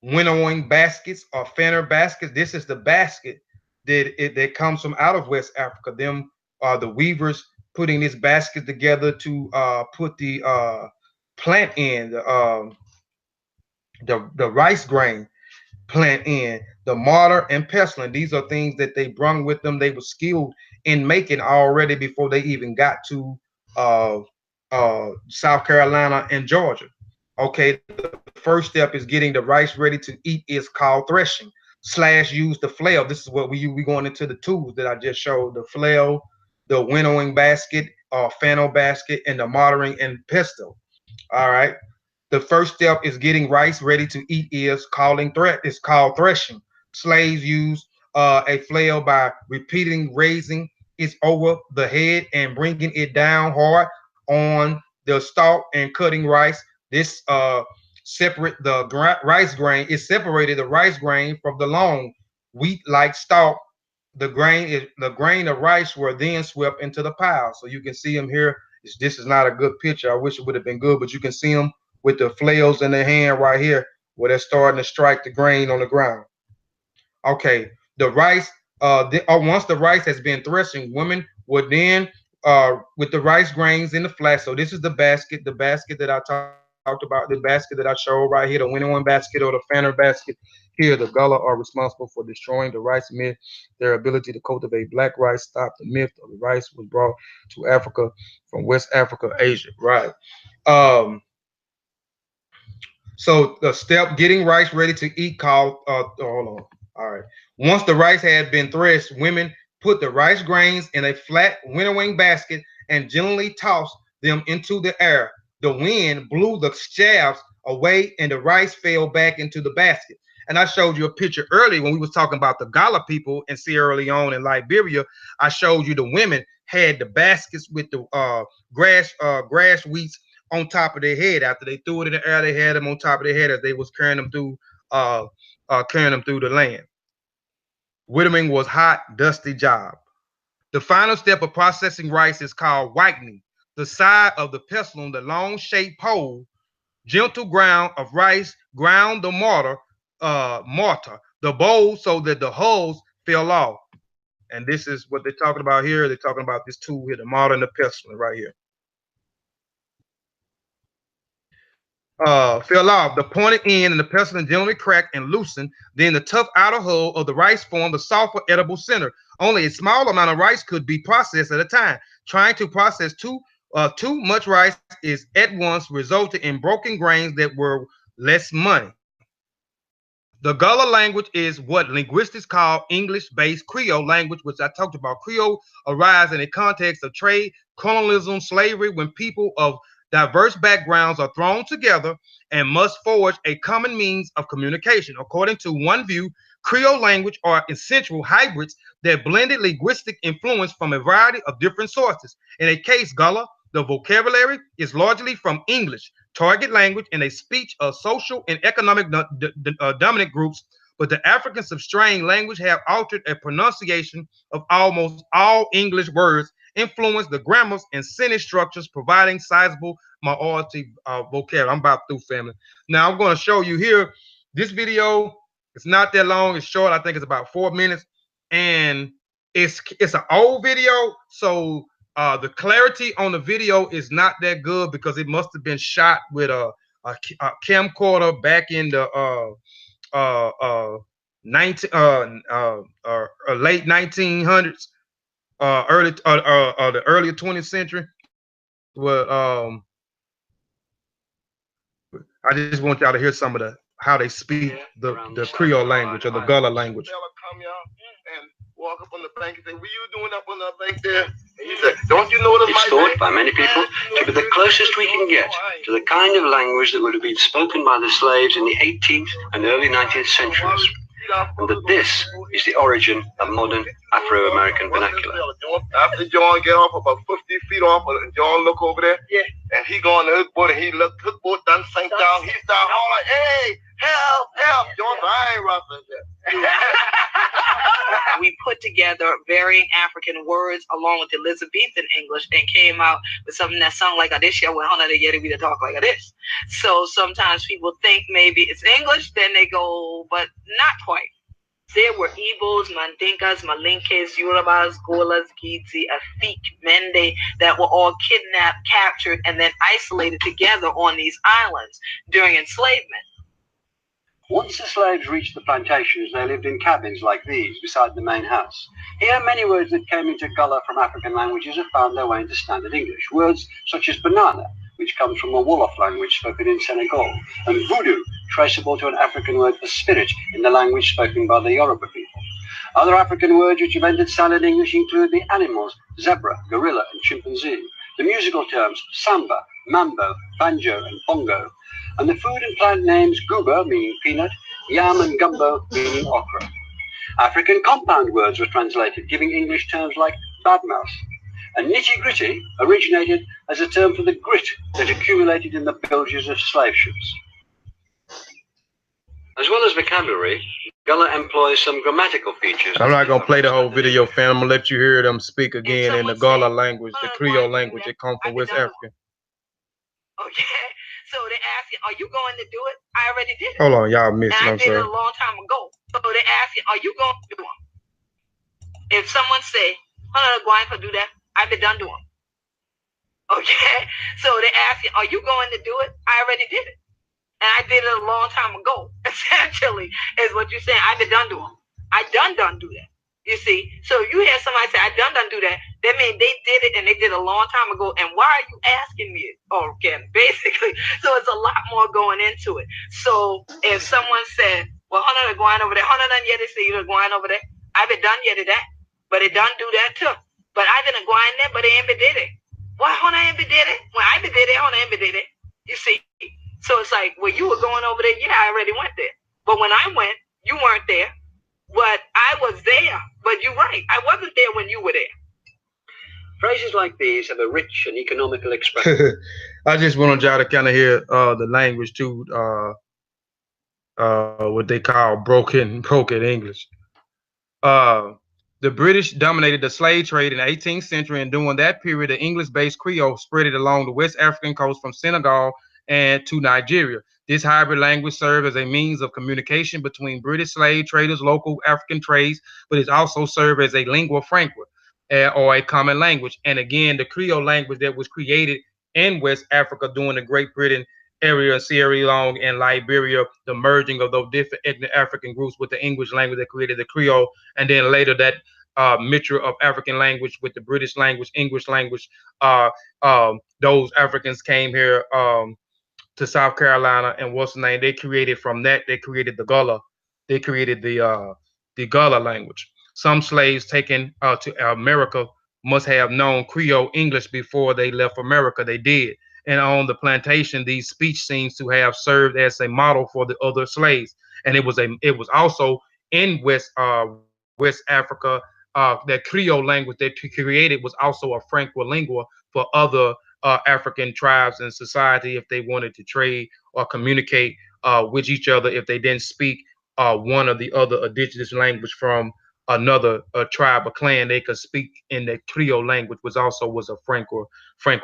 winnowing baskets or fanner baskets. This is the basket that comes from out of West Africa. Them are the weavers putting this basket together to put the plant in the rice grain plant in. The mortar and pestle. These are things that they brung with them. They were skilled in making already before they even got to South Carolina and Georgia. Okay, the first step is getting the rice ready to eat is called threshing. Slash use the flail. This is what we going into the tools that I just showed. The flail, the winnowing basket, fennel basket, and the mortaring and pestle. All right. The first step is getting rice ready to eat is called threshing. Slaves use a flail by repeating raising it over the head and bringing it down hard on the stalk and cutting rice. This separate the rice grain. It separated the rice grain from the long wheat-like stalk. The grain of rice were then swept into the pile. So you can see them here. This is not a good picture. I wish it would have been good, but you can see them with the flails in their hand right here, where they're starting to strike the grain on the ground. Okay, the rice. Once the rice has been threshing, women would then with the rice grains in the flask. So this is the basket that I talked about, the basket that I showed right here, the winnowing basket or the fanner basket. Here, the Gullah are responsible for destroying the rice myth. Their ability to cultivate black rice stopped the myth of the rice was brought to Africa from West Africa, Asia. Right. Um, so the step getting rice ready to eat called hold on. All right. Once the rice had been threshed, women put the rice grains in a flat winnowing basket and gently tossed them into the air. The wind blew the shafts away and the rice fell back into the basket. And I showed you a picture earlier when we was talking about the Gala people in Sierra Leone and Liberia. I showed you the women had the baskets with the grass wheats on top of their head. After they threw it in the air, they had them on top of their head as they was uh, carrying them through the land. Winnowing was hot, dusty job. The final step of processing rice is called whitening. The side of the pestle on the long shaped pole, gentle ground of rice, ground the mortar, the bowl so that the hulls fell off. And this is what they're talking about here. They're talking about this tool here, the mortar and the pestle right here. Fell off. The pointed end and the pestle generally cracked and loosened. Then the tough outer hull of the rice formed the softer edible center. Only a small amount of rice could be processed at a time. Trying to process too much rice is at once resulted in broken grains that were less money. The Gullah language is what linguistics call English-based Creole language, which I talked about. Creole arises in a context of trade, colonialism, slavery, when people of diverse backgrounds are thrown together and must forge a common means of communication. According to one view, Creole language are essential hybrids that blended linguistic influence from a variety of different sources. In a case, Gullah, the vocabulary is largely from English, target language, and a speech of social and economic dominant groups, but the African substrain language have altered a pronunciation of almost all English words, influenced the grammars and sentence structures, providing sizable minority vocabulary. I'm about through, family. Now I'm going to show you here this video. It's not that long. It's short. I think it's about 4 minutes, and it's an old video, so the clarity on the video is not that good because it must have been shot with a camcorder back in the 19 late 1900s, early the early 20th century. But I just want y'all to hear some of how they speak the Creole language or the Gullah language. Walk up on the bank and say, "What you doing up on the bank there?" And he said, "Don't you know what it's thought by many people to be the closest we can get to the kind of language that would have been spoken by the slaves in the 18th and early 19th centuries, and that this is the origin of modern Afro-American vernacular." After John get off about 50 feet off, John look over there, and he go on the hook boat, and he look, hook boat done sank down. He start hollering, "Hey, help, help!" John, I ain't roughing that. We put together varying African words along with Elizabethan English and came out with something that sounded like a this year when they get we to talk like a this. So sometimes people think maybe it's English, then they go, but not quite. There were Igbos, Mandinkas, Malinkes, Yorubas, Golas, Geeche, Afik, Mende that were all kidnapped, captured, and then isolated together on these islands during enslavement. Once the slaves reached the plantations, they lived in cabins like these beside the main house. Here, many words that came into Gullah from African languages have found their way into standard English. Words such as banana, which comes from a Wolof language spoken in Senegal, and voodoo, traceable to an African word for spirit in the language spoken by the Yoruba people. Other African words which have entered standard English include the animals, zebra, gorilla, and chimpanzee, the musical terms, samba, mambo, banjo, and bongo, and the food and plant names guba, meaning peanut, yam, and gumbo, meaning okra. African compound words were translated, giving English terms like badmouse. And nitty-gritty originated as a term for the grit that accumulated in the bilges of slave ships. As well as vocabulary, Gullah employs some grammatical features. I'm not going to play the whole video, fam. I'm going to let you hear them speak again in the Gullah language, the Creole language that comes from West Africa. Okay, so they ask you, "Are you going to do it?" I already did it. Hold on, y'all missed it. And I I'm did sorry. it a long time ago. So they ask you, "Are you going to do it?" If someone say, "I'm going to do that," I be done doing. Okay, so they ask you, "Are you going to do it?" I already did it. And I did it a long time ago. Essentially, is what you're saying. I be done doing. I done do that. You see, so you hear somebody say, "I done do that," that means they did it and they did it a long time ago. And why are you asking me? Okay, basically. So it's a lot more going into it. So if someone said, "Well, Hunter going over there, Hunter done yet," they say, "You're going over there." I be done yet that, but it done do that too. But I didn't go in there, but they ain't be did it. Why Hunter ain't be did it? When I be did it, Hunter ain't be did it. You see. So it's like, well, you were going over there. Yeah, I already went there. But when I went, you weren't there. But I was there. But you're right. I wasn't there when you were there. Phrases like these have a rich and economical expression. I just wanted y'all to kind of hear the language too, what they call broken English. The British dominated the slave trade in the 18th century, and during that period, the English-based Creole spread it along the West African coast from Senegal and to Nigeria. This hybrid language served as a means of communication between British slave traders, local African trades, but it also served as a lingua franca, or a common language. And again, the Creole language that was created in West Africa during the Great Britain area, Sierra Leone and Liberia, the merging of those different ethnic African groups with the English language that created the Creole, and then later that mixture of African language with the British language, English language. Those Africans came here to South Carolina, and what's the name? They created from that. They created the Gullah, they created the Gullah language. Some slaves taken to America must have known Creole English before they left America. They did. And on the plantation, these speech seems to have served as a model for the other slaves. And it was also in West Africa. That Creole language that created was also a franco lingua for other African tribes and society if they wanted to trade or communicate with each other if they didn't speak one or the other indigenous language from another tribe or clan. They could speak in the Creole language, which also was a franco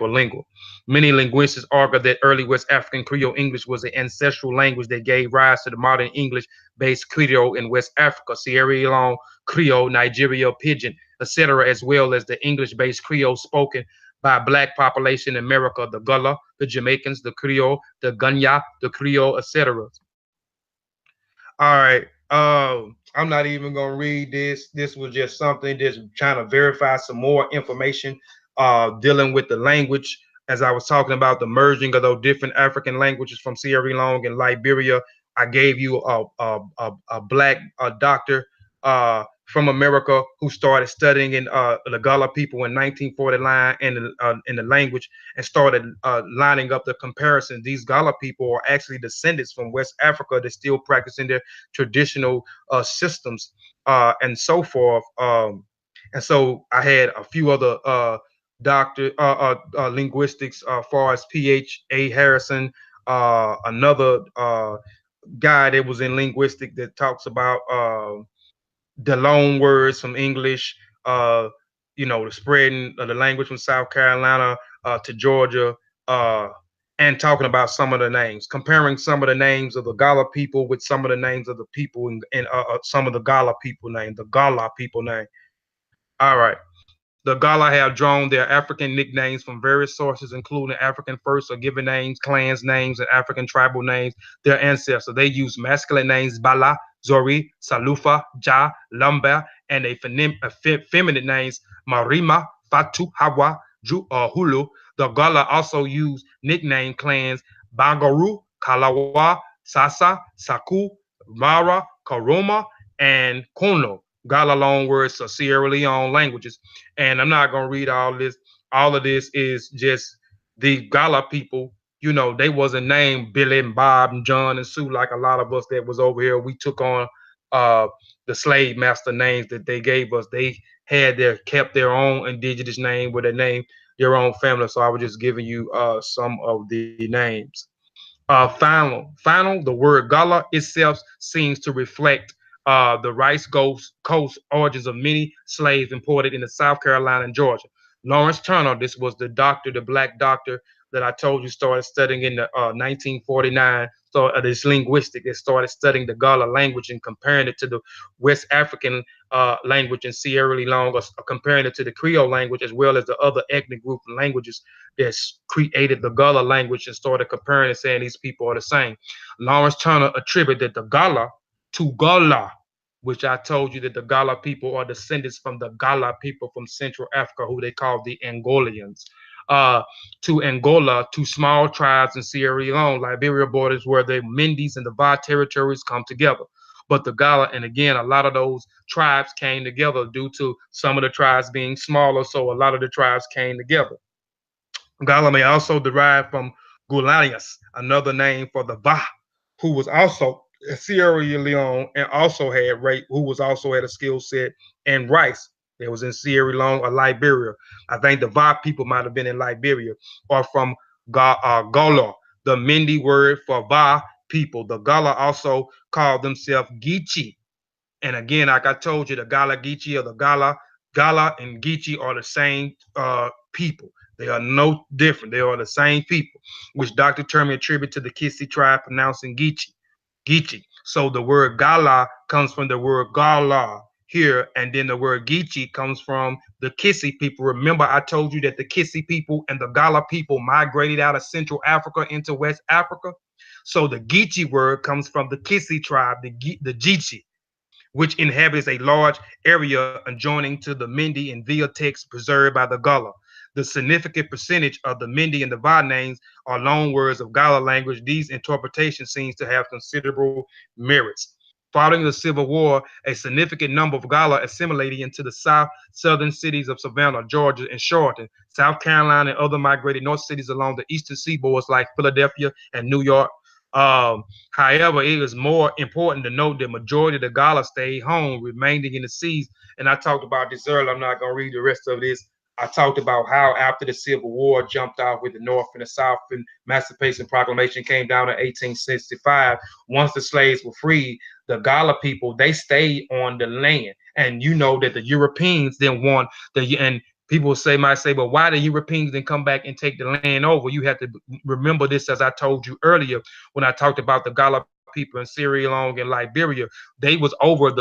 lingua. Many linguists argue that early West African Creole English was the ancestral language that gave rise to the modern English-based Creole in West Africa, Sierra Leone Creole, Nigeria Pidgin, etc., as well as the English-based Creole spoken by black population in America, the Gullah, the Jamaicans, the Creole, the Gunya, the Creole, etc. All right. I'm not even gonna read this. This was just something just trying to verify some more information dealing with the language. As I was talking about the merging of those different African languages from Sierra Leone and Liberia, I gave you a black doctor from America who started studying in the Gala people in 1949 in the language and started lining up the comparison. These Gala people are actually descendants from West Africa that still practicing their traditional systems and so forth. And so I had a few other linguistics as far as P.H.A. Harrison, another guy that was in linguistic that talks about the loan words from English, the spreading of the language from South Carolina to Georgia, and talking about some of the names, comparing some of the names of the Gala people with some of the names of the people in some of the Gala people name, the Gala people name. All right. The Gala have drawn their African nicknames from various sources, including African first or given names, clans names, and African tribal names, their ancestors. They use masculine names Bala, Zori, Salufa, Ja, Lumba, and feminine names Marima, Fatu, Hawa, Hulu. The Gala also use nickname clans Bangaru, Kalawa, Sasa, Saku, Mara, Karoma, and Kono. Gala loan words are Sierra Leone languages. And I'm not gonna read all this. All of this is just the Gala people. They wasn't named Billy and Bob and John and Sue like a lot of us that was over here. We took on uh, the slave master names that they gave us. They had kept their own indigenous name with their own family. So I was just giving you some of the names. Final. The word Gala itself seems to reflect the rice coast origins of many slaves imported into South Carolina and Georgia. Lawrence Turner, this was the black doctor that I told you started studying in the 1949. So this linguistic that started studying the Gala language and comparing it to the West African language in Sierra Leone, or comparing it to the Creole language as well as the other ethnic group languages that created the Gala language and started comparing and saying these people are the same. Lawrence Turner attributed the Gala to Gola, which I told you that the Gala people are descendants from the Gala people from Central Africa, who they call the Angolians. To Angola, to small tribes in Sierra Leone, Liberia borders where the Mendes and the Va territories come together. But the Gala, and again, a lot of those tribes came together due to some of the tribes being smaller, so a lot of the tribes came together. Gala may also derive from Gulanius, another name for the Va, who was also in Sierra Leone and who was also had a skill set in rice. That was in Sierra Leone or Liberia. I think the Va people might have been in Liberia or from Gola, the Mende word for Va people. The Gala also called themselves Geeche. And again, like I told you, the Gala Geeche or the Gala and Geeche are the same people. They are no different. They are the same people, which Dr. Termy attributed to the Kissi tribe pronouncing Geeche. So the word Gala comes from the word Gala here, and then the word Geeche comes from the Kissi people. Remember, I told you that the Kissi people and the Gala people migrated out of Central Africa into West Africa. So the Geeche word comes from the Kissi tribe, the Geeche, which inhabits a large area adjoining to the Mende and Via text preserved by the Gullah. The significant percentage of the Mende and the Va names are loanwords of Gala language. These interpretations seems to have considerable merits. Following the Civil War, a significant number of Gala assimilated into the southern cities of Savannah, Georgia, and Charlotte, South Carolina, and other migrated north cities along the eastern seaboards like Philadelphia and New York. Um, However, it is more important to note that majority of the Gala stayed home, remaining in the seas. And I talked about this earlier. I'm not going to read the rest of this. I talked about how after the Civil War jumped off with the North and the South, and Emancipation Proclamation came down in 1865. Once the slaves were freed, the Gala people, they stayed on the land. And you know that the Europeans didn't want and people might say, but why the Europeans didn't come back and take the land over? You have to remember this, as I told you earlier when I talked about the Gala people in Sierra Leone and Liberia. They was over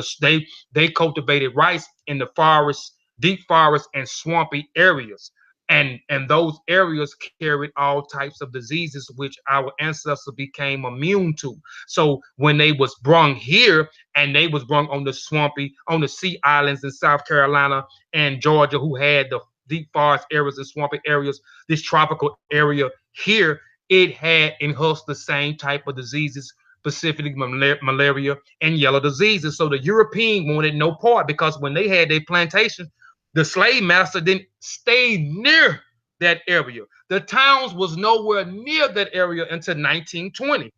they cultivated rice in the forest, deep forests and swampy areas. And those areas carried all types of diseases which our ancestors became immune to. So when they was brung here, and they was brung on the sea islands in South Carolina and Georgia, who had the deep forest areas and swampy areas, this tropical area here, it had enhanced the same type of diseases, specifically malaria and yellow diseases. So the European wanted no part, because when they had their plantations, the slave master didn't stay near that area. The towns was nowhere near that area until 1920.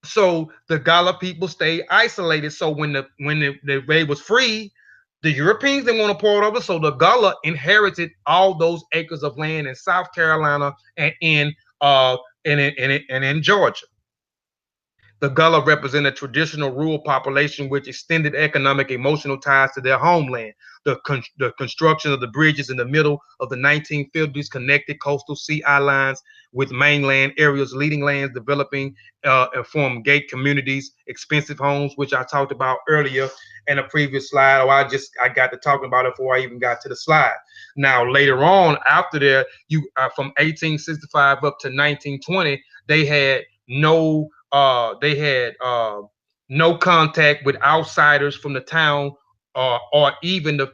So the Gala people stayed isolated. So when the way was free, the Europeans didn't want to pour it over. So the Gullah inherited all those acres of land in South Carolina and in Georgia. The Gullah represent a traditional rural population which extended economic, emotional ties to their homeland. The construction of the bridges in the middle of the 1950s connected coastal sea islands with mainland areas, leading lands developing and form gate communities, expensive homes, which I talked about earlier in a previous slide, or I got to talking about it before I even got to the slide. Now, later on, after that, from 1865 up to 1920, they had no contact with outsiders from the town, or even the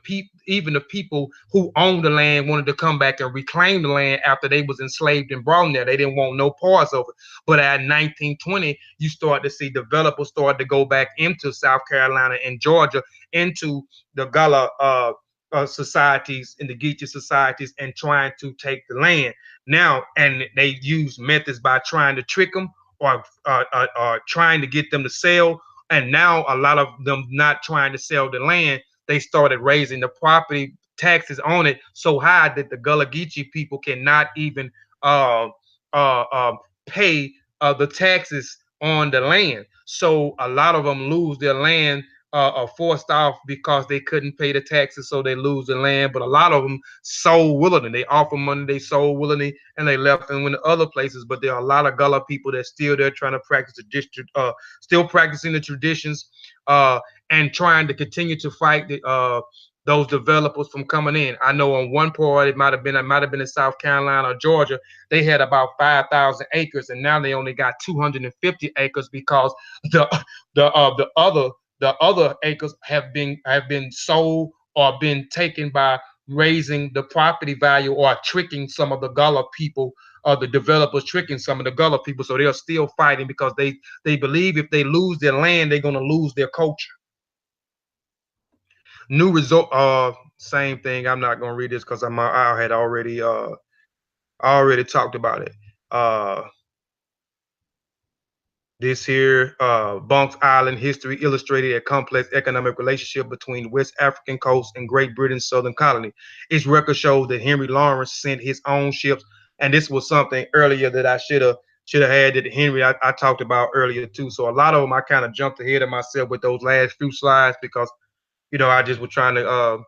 people who owned the land wanted to come back and reclaim the land after they was enslaved and brought in there. They didn't want no parts of it. But at 1920, you start to see developers start to go back into South Carolina and Georgia, into the Gullah societies and the Geeche societies, and trying to take the land. Now, and they use methods by trying to trick them, or trying to get them to sell. And now a lot of them not trying to sell the land, they started raising the property taxes on it so high that the Gullah Geeche people cannot even pay the taxes on the land. So a lot of them lose their land, are forced off because they couldn't pay the taxes, so they lose the land. But a lot of them sold willingly. They offer money, they sold willingly, and they left and went to other places. But there are a lot of Gullah people that's still there trying to practice the district, still practicing the traditions, and trying to continue to fight those developers from coming in. I know on one part, it might have been in South Carolina or Georgia, they had about 5,000 acres, and now they only got 250 acres because the other acres have been sold or been taken by raising the property value, or tricking some of the Gullah people, the developers tricking some of the Gullah people. So they're still fighting because they believe if they lose their land, they're going to lose their culture. New result, same thing. I'm not going to read this because I had already talked about it. This here, Bunce Island history illustrated a complex economic relationship between West African coast and Great Britain's southern colony. Its record shows that Henry Lawrence sent his own ships, and this was something earlier that I should have had, that Henry I talked about earlier too. So a lot of them I kind of jumped ahead of myself with those last few slides, because I just was trying to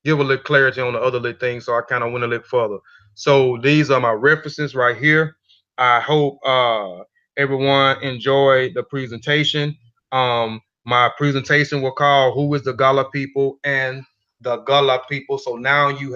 give a little clarity on the other little things, so I kind of went a little further. So these are my references right here. I hope everyone enjoyed the presentation. My presentation will call "Who is the Gullah People and the Gullah People." So now you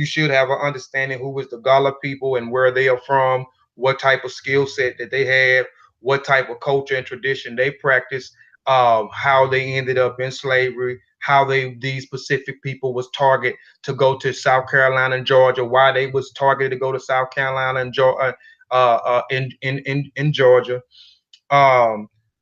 should have an understanding who is the Gullah people and where they are from, what type of skill set that they have, what type of culture and tradition they practice, how they ended up in slavery, how these specific people was targeted to go to South Carolina and Georgia, why they was targeted to go to South Carolina and Georgia, in Georgia.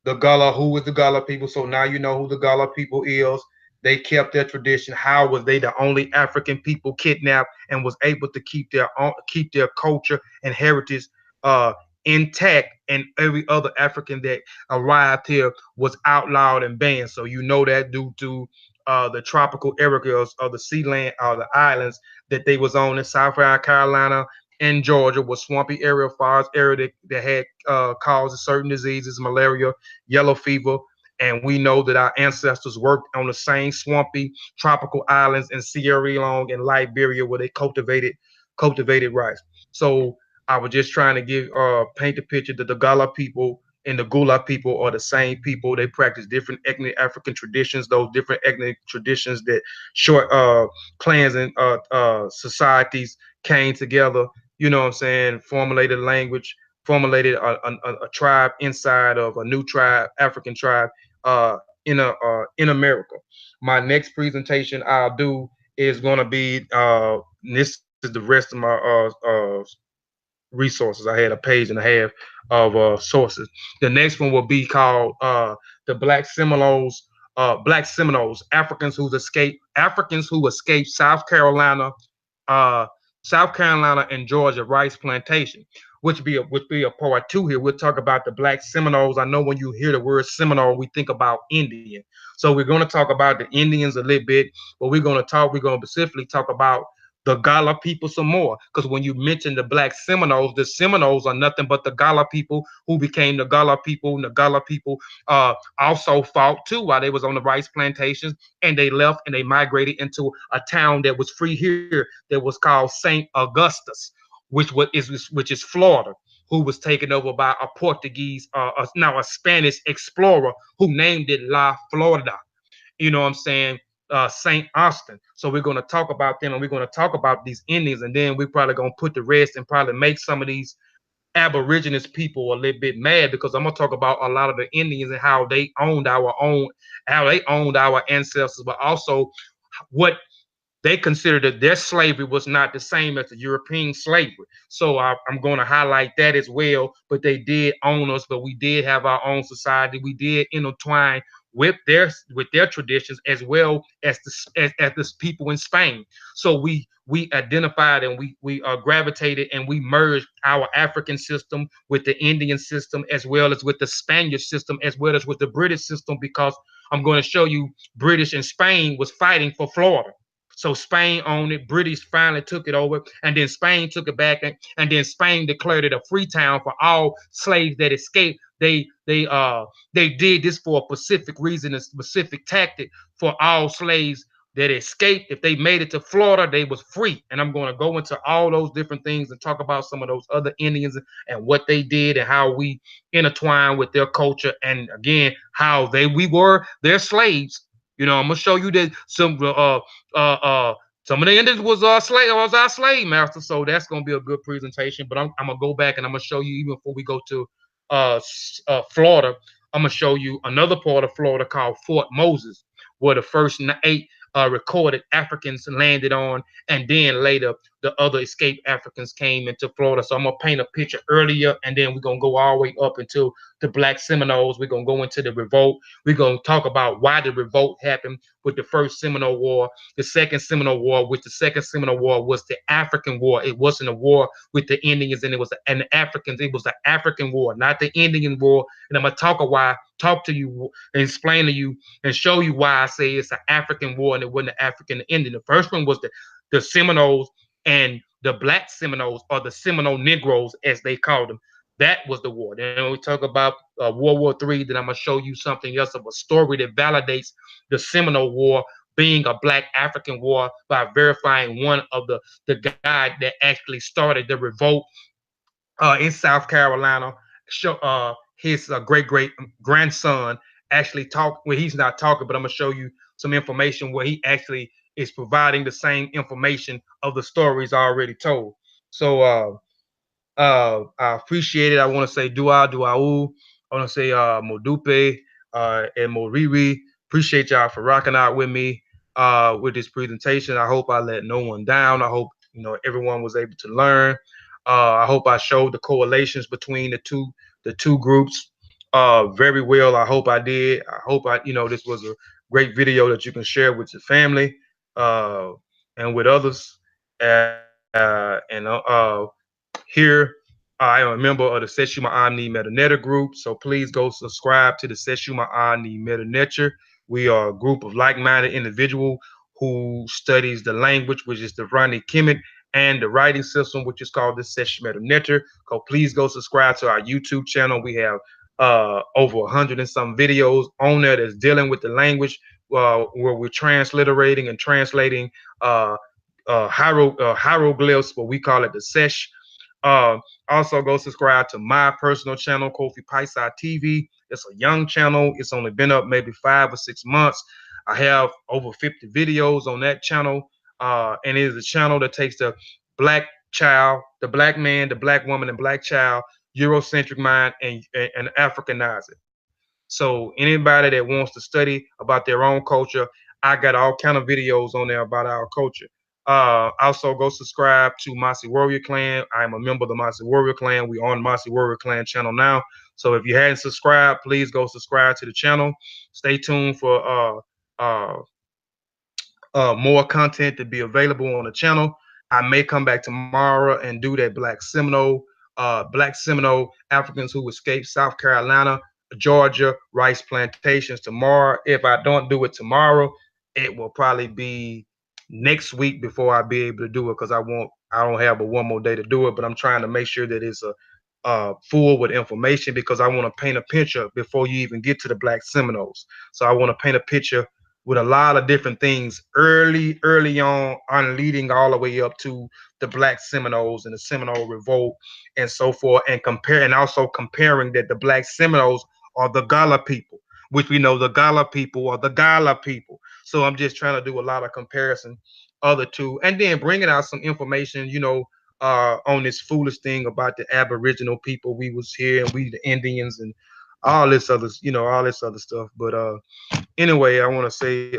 the Gullah, who was the Gullah people. So now you know who the Gullah people is. They kept their tradition. How was they the only African people kidnapped and was able to keep their culture and heritage uh, intact? And every other African that arrived here was outlawed and banned. So you know that due to the tropical areas of the sea land, the islands that they was on in South Carolina and Georgia was swampy area, forest area that had caused certain diseases, malaria, yellow fever. And we know that our ancestors worked on the same swampy tropical islands in Sierra Leone and Liberia where they cultivated rice. So I was just trying to give paint the picture that the Gala people and the Gullah people are the same people. They practice different ethnic African traditions, those different ethnic traditions that short clans and societies came together, you know what I'm saying, formulated language, formulated a tribe inside of a new tribe, African tribe, in America. My next presentation I'll do is going to be this is the rest of my resources. I had a page and a half of sources. The next one will be called the Black Seminoles, Africans who escaped uh, South Carolina and Georgia rice plantation, which be a part two here. We'll talk about the Black Seminoles. I know when you hear the word Seminole, we think about Indian. So we're going to talk about the Indians a little bit, but we're going to specifically talk about the Gala people some more. Because when you mention the Seminoles are nothing but the Gala people who became the Gala people, and the Gala people also fought too while they was on the rice plantations, and they left and they migrated into a town that was free here that was called St. Augustus, which is Florida, who was taken over by a Portuguese, now a Spanish explorer who named it La Florida. You know what I'm saying? St. Austin. So we're going to talk about them and we're going to talk about these Indians, and then we're probably going to put the rest and probably make some of these Aborigines people a little bit mad, because I'm going to talk about a lot of the Indians and how they owned our ancestors, but also what they considered that their slavery was not the same as the European slavery. So I'm going to highlight that as well. But they did own us, but we did have our own society. We did intertwine with their traditions as well as the people in Spain. So we identified and we gravitated and we merged our African system with the Indian system, as well as with the Spanish system, as well as with the British system, because I'm going to show you British and Spain was fighting for Florida. So Spain owned it. British finally took it over, and then Spain took it back, and then Spain declared it a free town for all slaves that escaped. They did this for a specific reason, a specific tactic for all slaves that escaped. If they made it to Florida, they was free. And I'm going to go into all those different things and talk about some of those other Indians and what they did and how we intertwine with their culture, and again how we were their slaves. I'm gonna show you that some of the Indians was our slave master. So that's gonna be a good presentation. But I'm gonna go back and I'm gonna show you, even before we go to Florida, I'm gonna show you another part of Florida called Fort Moses, where the first 8 recorded Africans landed on, and then later the other escaped Africans came into Florida. So I'm gonna paint a picture earlier, and then we're gonna go all the way up into the Black Seminoles. We're gonna go into the revolt. We're gonna talk about why the revolt happened with the first Seminole War, the second Seminole War, which the second Seminole War was the African War. It wasn't a war with the Indians and the Africans. It was the African War, not the Indian War. And I'm gonna talk to you and explain to you and show you why I say it's an African war and it wasn't the African Indian. The first one was the Seminoles and the Black Seminoles, or the Seminole Negroes as they called them. That was the war. Then we talk about World War III. Then I'm gonna show you something else of a story that validates the Seminole War being a Black African war by verifying one of the guy that actually started the revolt in South Carolina. His great grandson actually talked. Well, he's not talking, but I'm gonna show you some information where he actually is providing the same information of the stories already told. So I appreciate it. I want to say dua duau. I want to say modupe and moriri. Appreciate y'all for rocking out with me with this presentation. I hope I let no one down. I hope everyone was able to learn. I hope I showed the correlations between the two groups. very well. I hope I did. I hope this was a great video that you can share with your family uh, and with others. Here I am a member of the Seshuma Omni Metanetter group, so please go subscribe to the Seshuma Omni Metanetter. We are a group of like-minded individuals who studies the language, which is the Rani Kemet, and the writing system, which is called the Seshuma Metanetter. So please go subscribe to our YouTube channel. We have over 100 and some videos on there that's dealing with the language, where we're transliterating and translating uh, hieroglyphs, what we call it the Sesh. Uh, Also, go subscribe to my personal channel, Kofi Paisa TV. It's a young channel. It's only been up maybe 5 or 6 months. I have over 50 videos on that channel, and it is a channel that takes the black child, the black man, the black woman, and black child Eurocentric mind and Africanize it. So anybody that wants to study about their own culture, I got all kind of videos on there about our culture. Also, go subscribe to Mossy Warrior Clan. I am a member of the Mossy Warrior Clan. We on Mossy Warrior Clan channel now. So if you hadn't subscribed, please go subscribe to the channel. Stay tuned for more content to be available on the channel. I may come back tomorrow and do that Black Seminole Africans who escaped South Carolina, Georgia, rice plantations tomorrow. If I don't do it tomorrow, it will probably be next week before I be able to do it because I don't have but one more day to do it. But I'm trying to make sure that it's a full with information because I want to paint a picture before you even get to the Black Seminoles. So I want to paint a picture with a lot of different things early on leading all the way up to the Black Seminoles and the Seminole Revolt and so forth, and also comparing that the Black Seminoles are the Gala people, which we know the Gala people are the Gala people. So I'm just trying to do a lot of comparison other two, and then bringing out some information, on this foolish thing about the Aboriginal people. We was here and we the Indians and all this other stuff. But anyway, I want to say,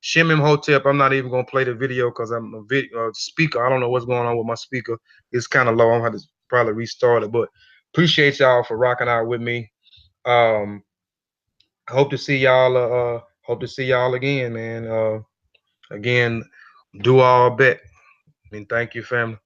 Shimim Hotep. I'm not even gonna play the video because I'm speaker. I don't know what's going on with my speaker. It's kind of low. I'm gonna have to probably restart it. But appreciate y'all for rocking out with me. Um, hope to see y'all. Hope to see y'all again, man. Again, do all bet. I mean, thank you, family.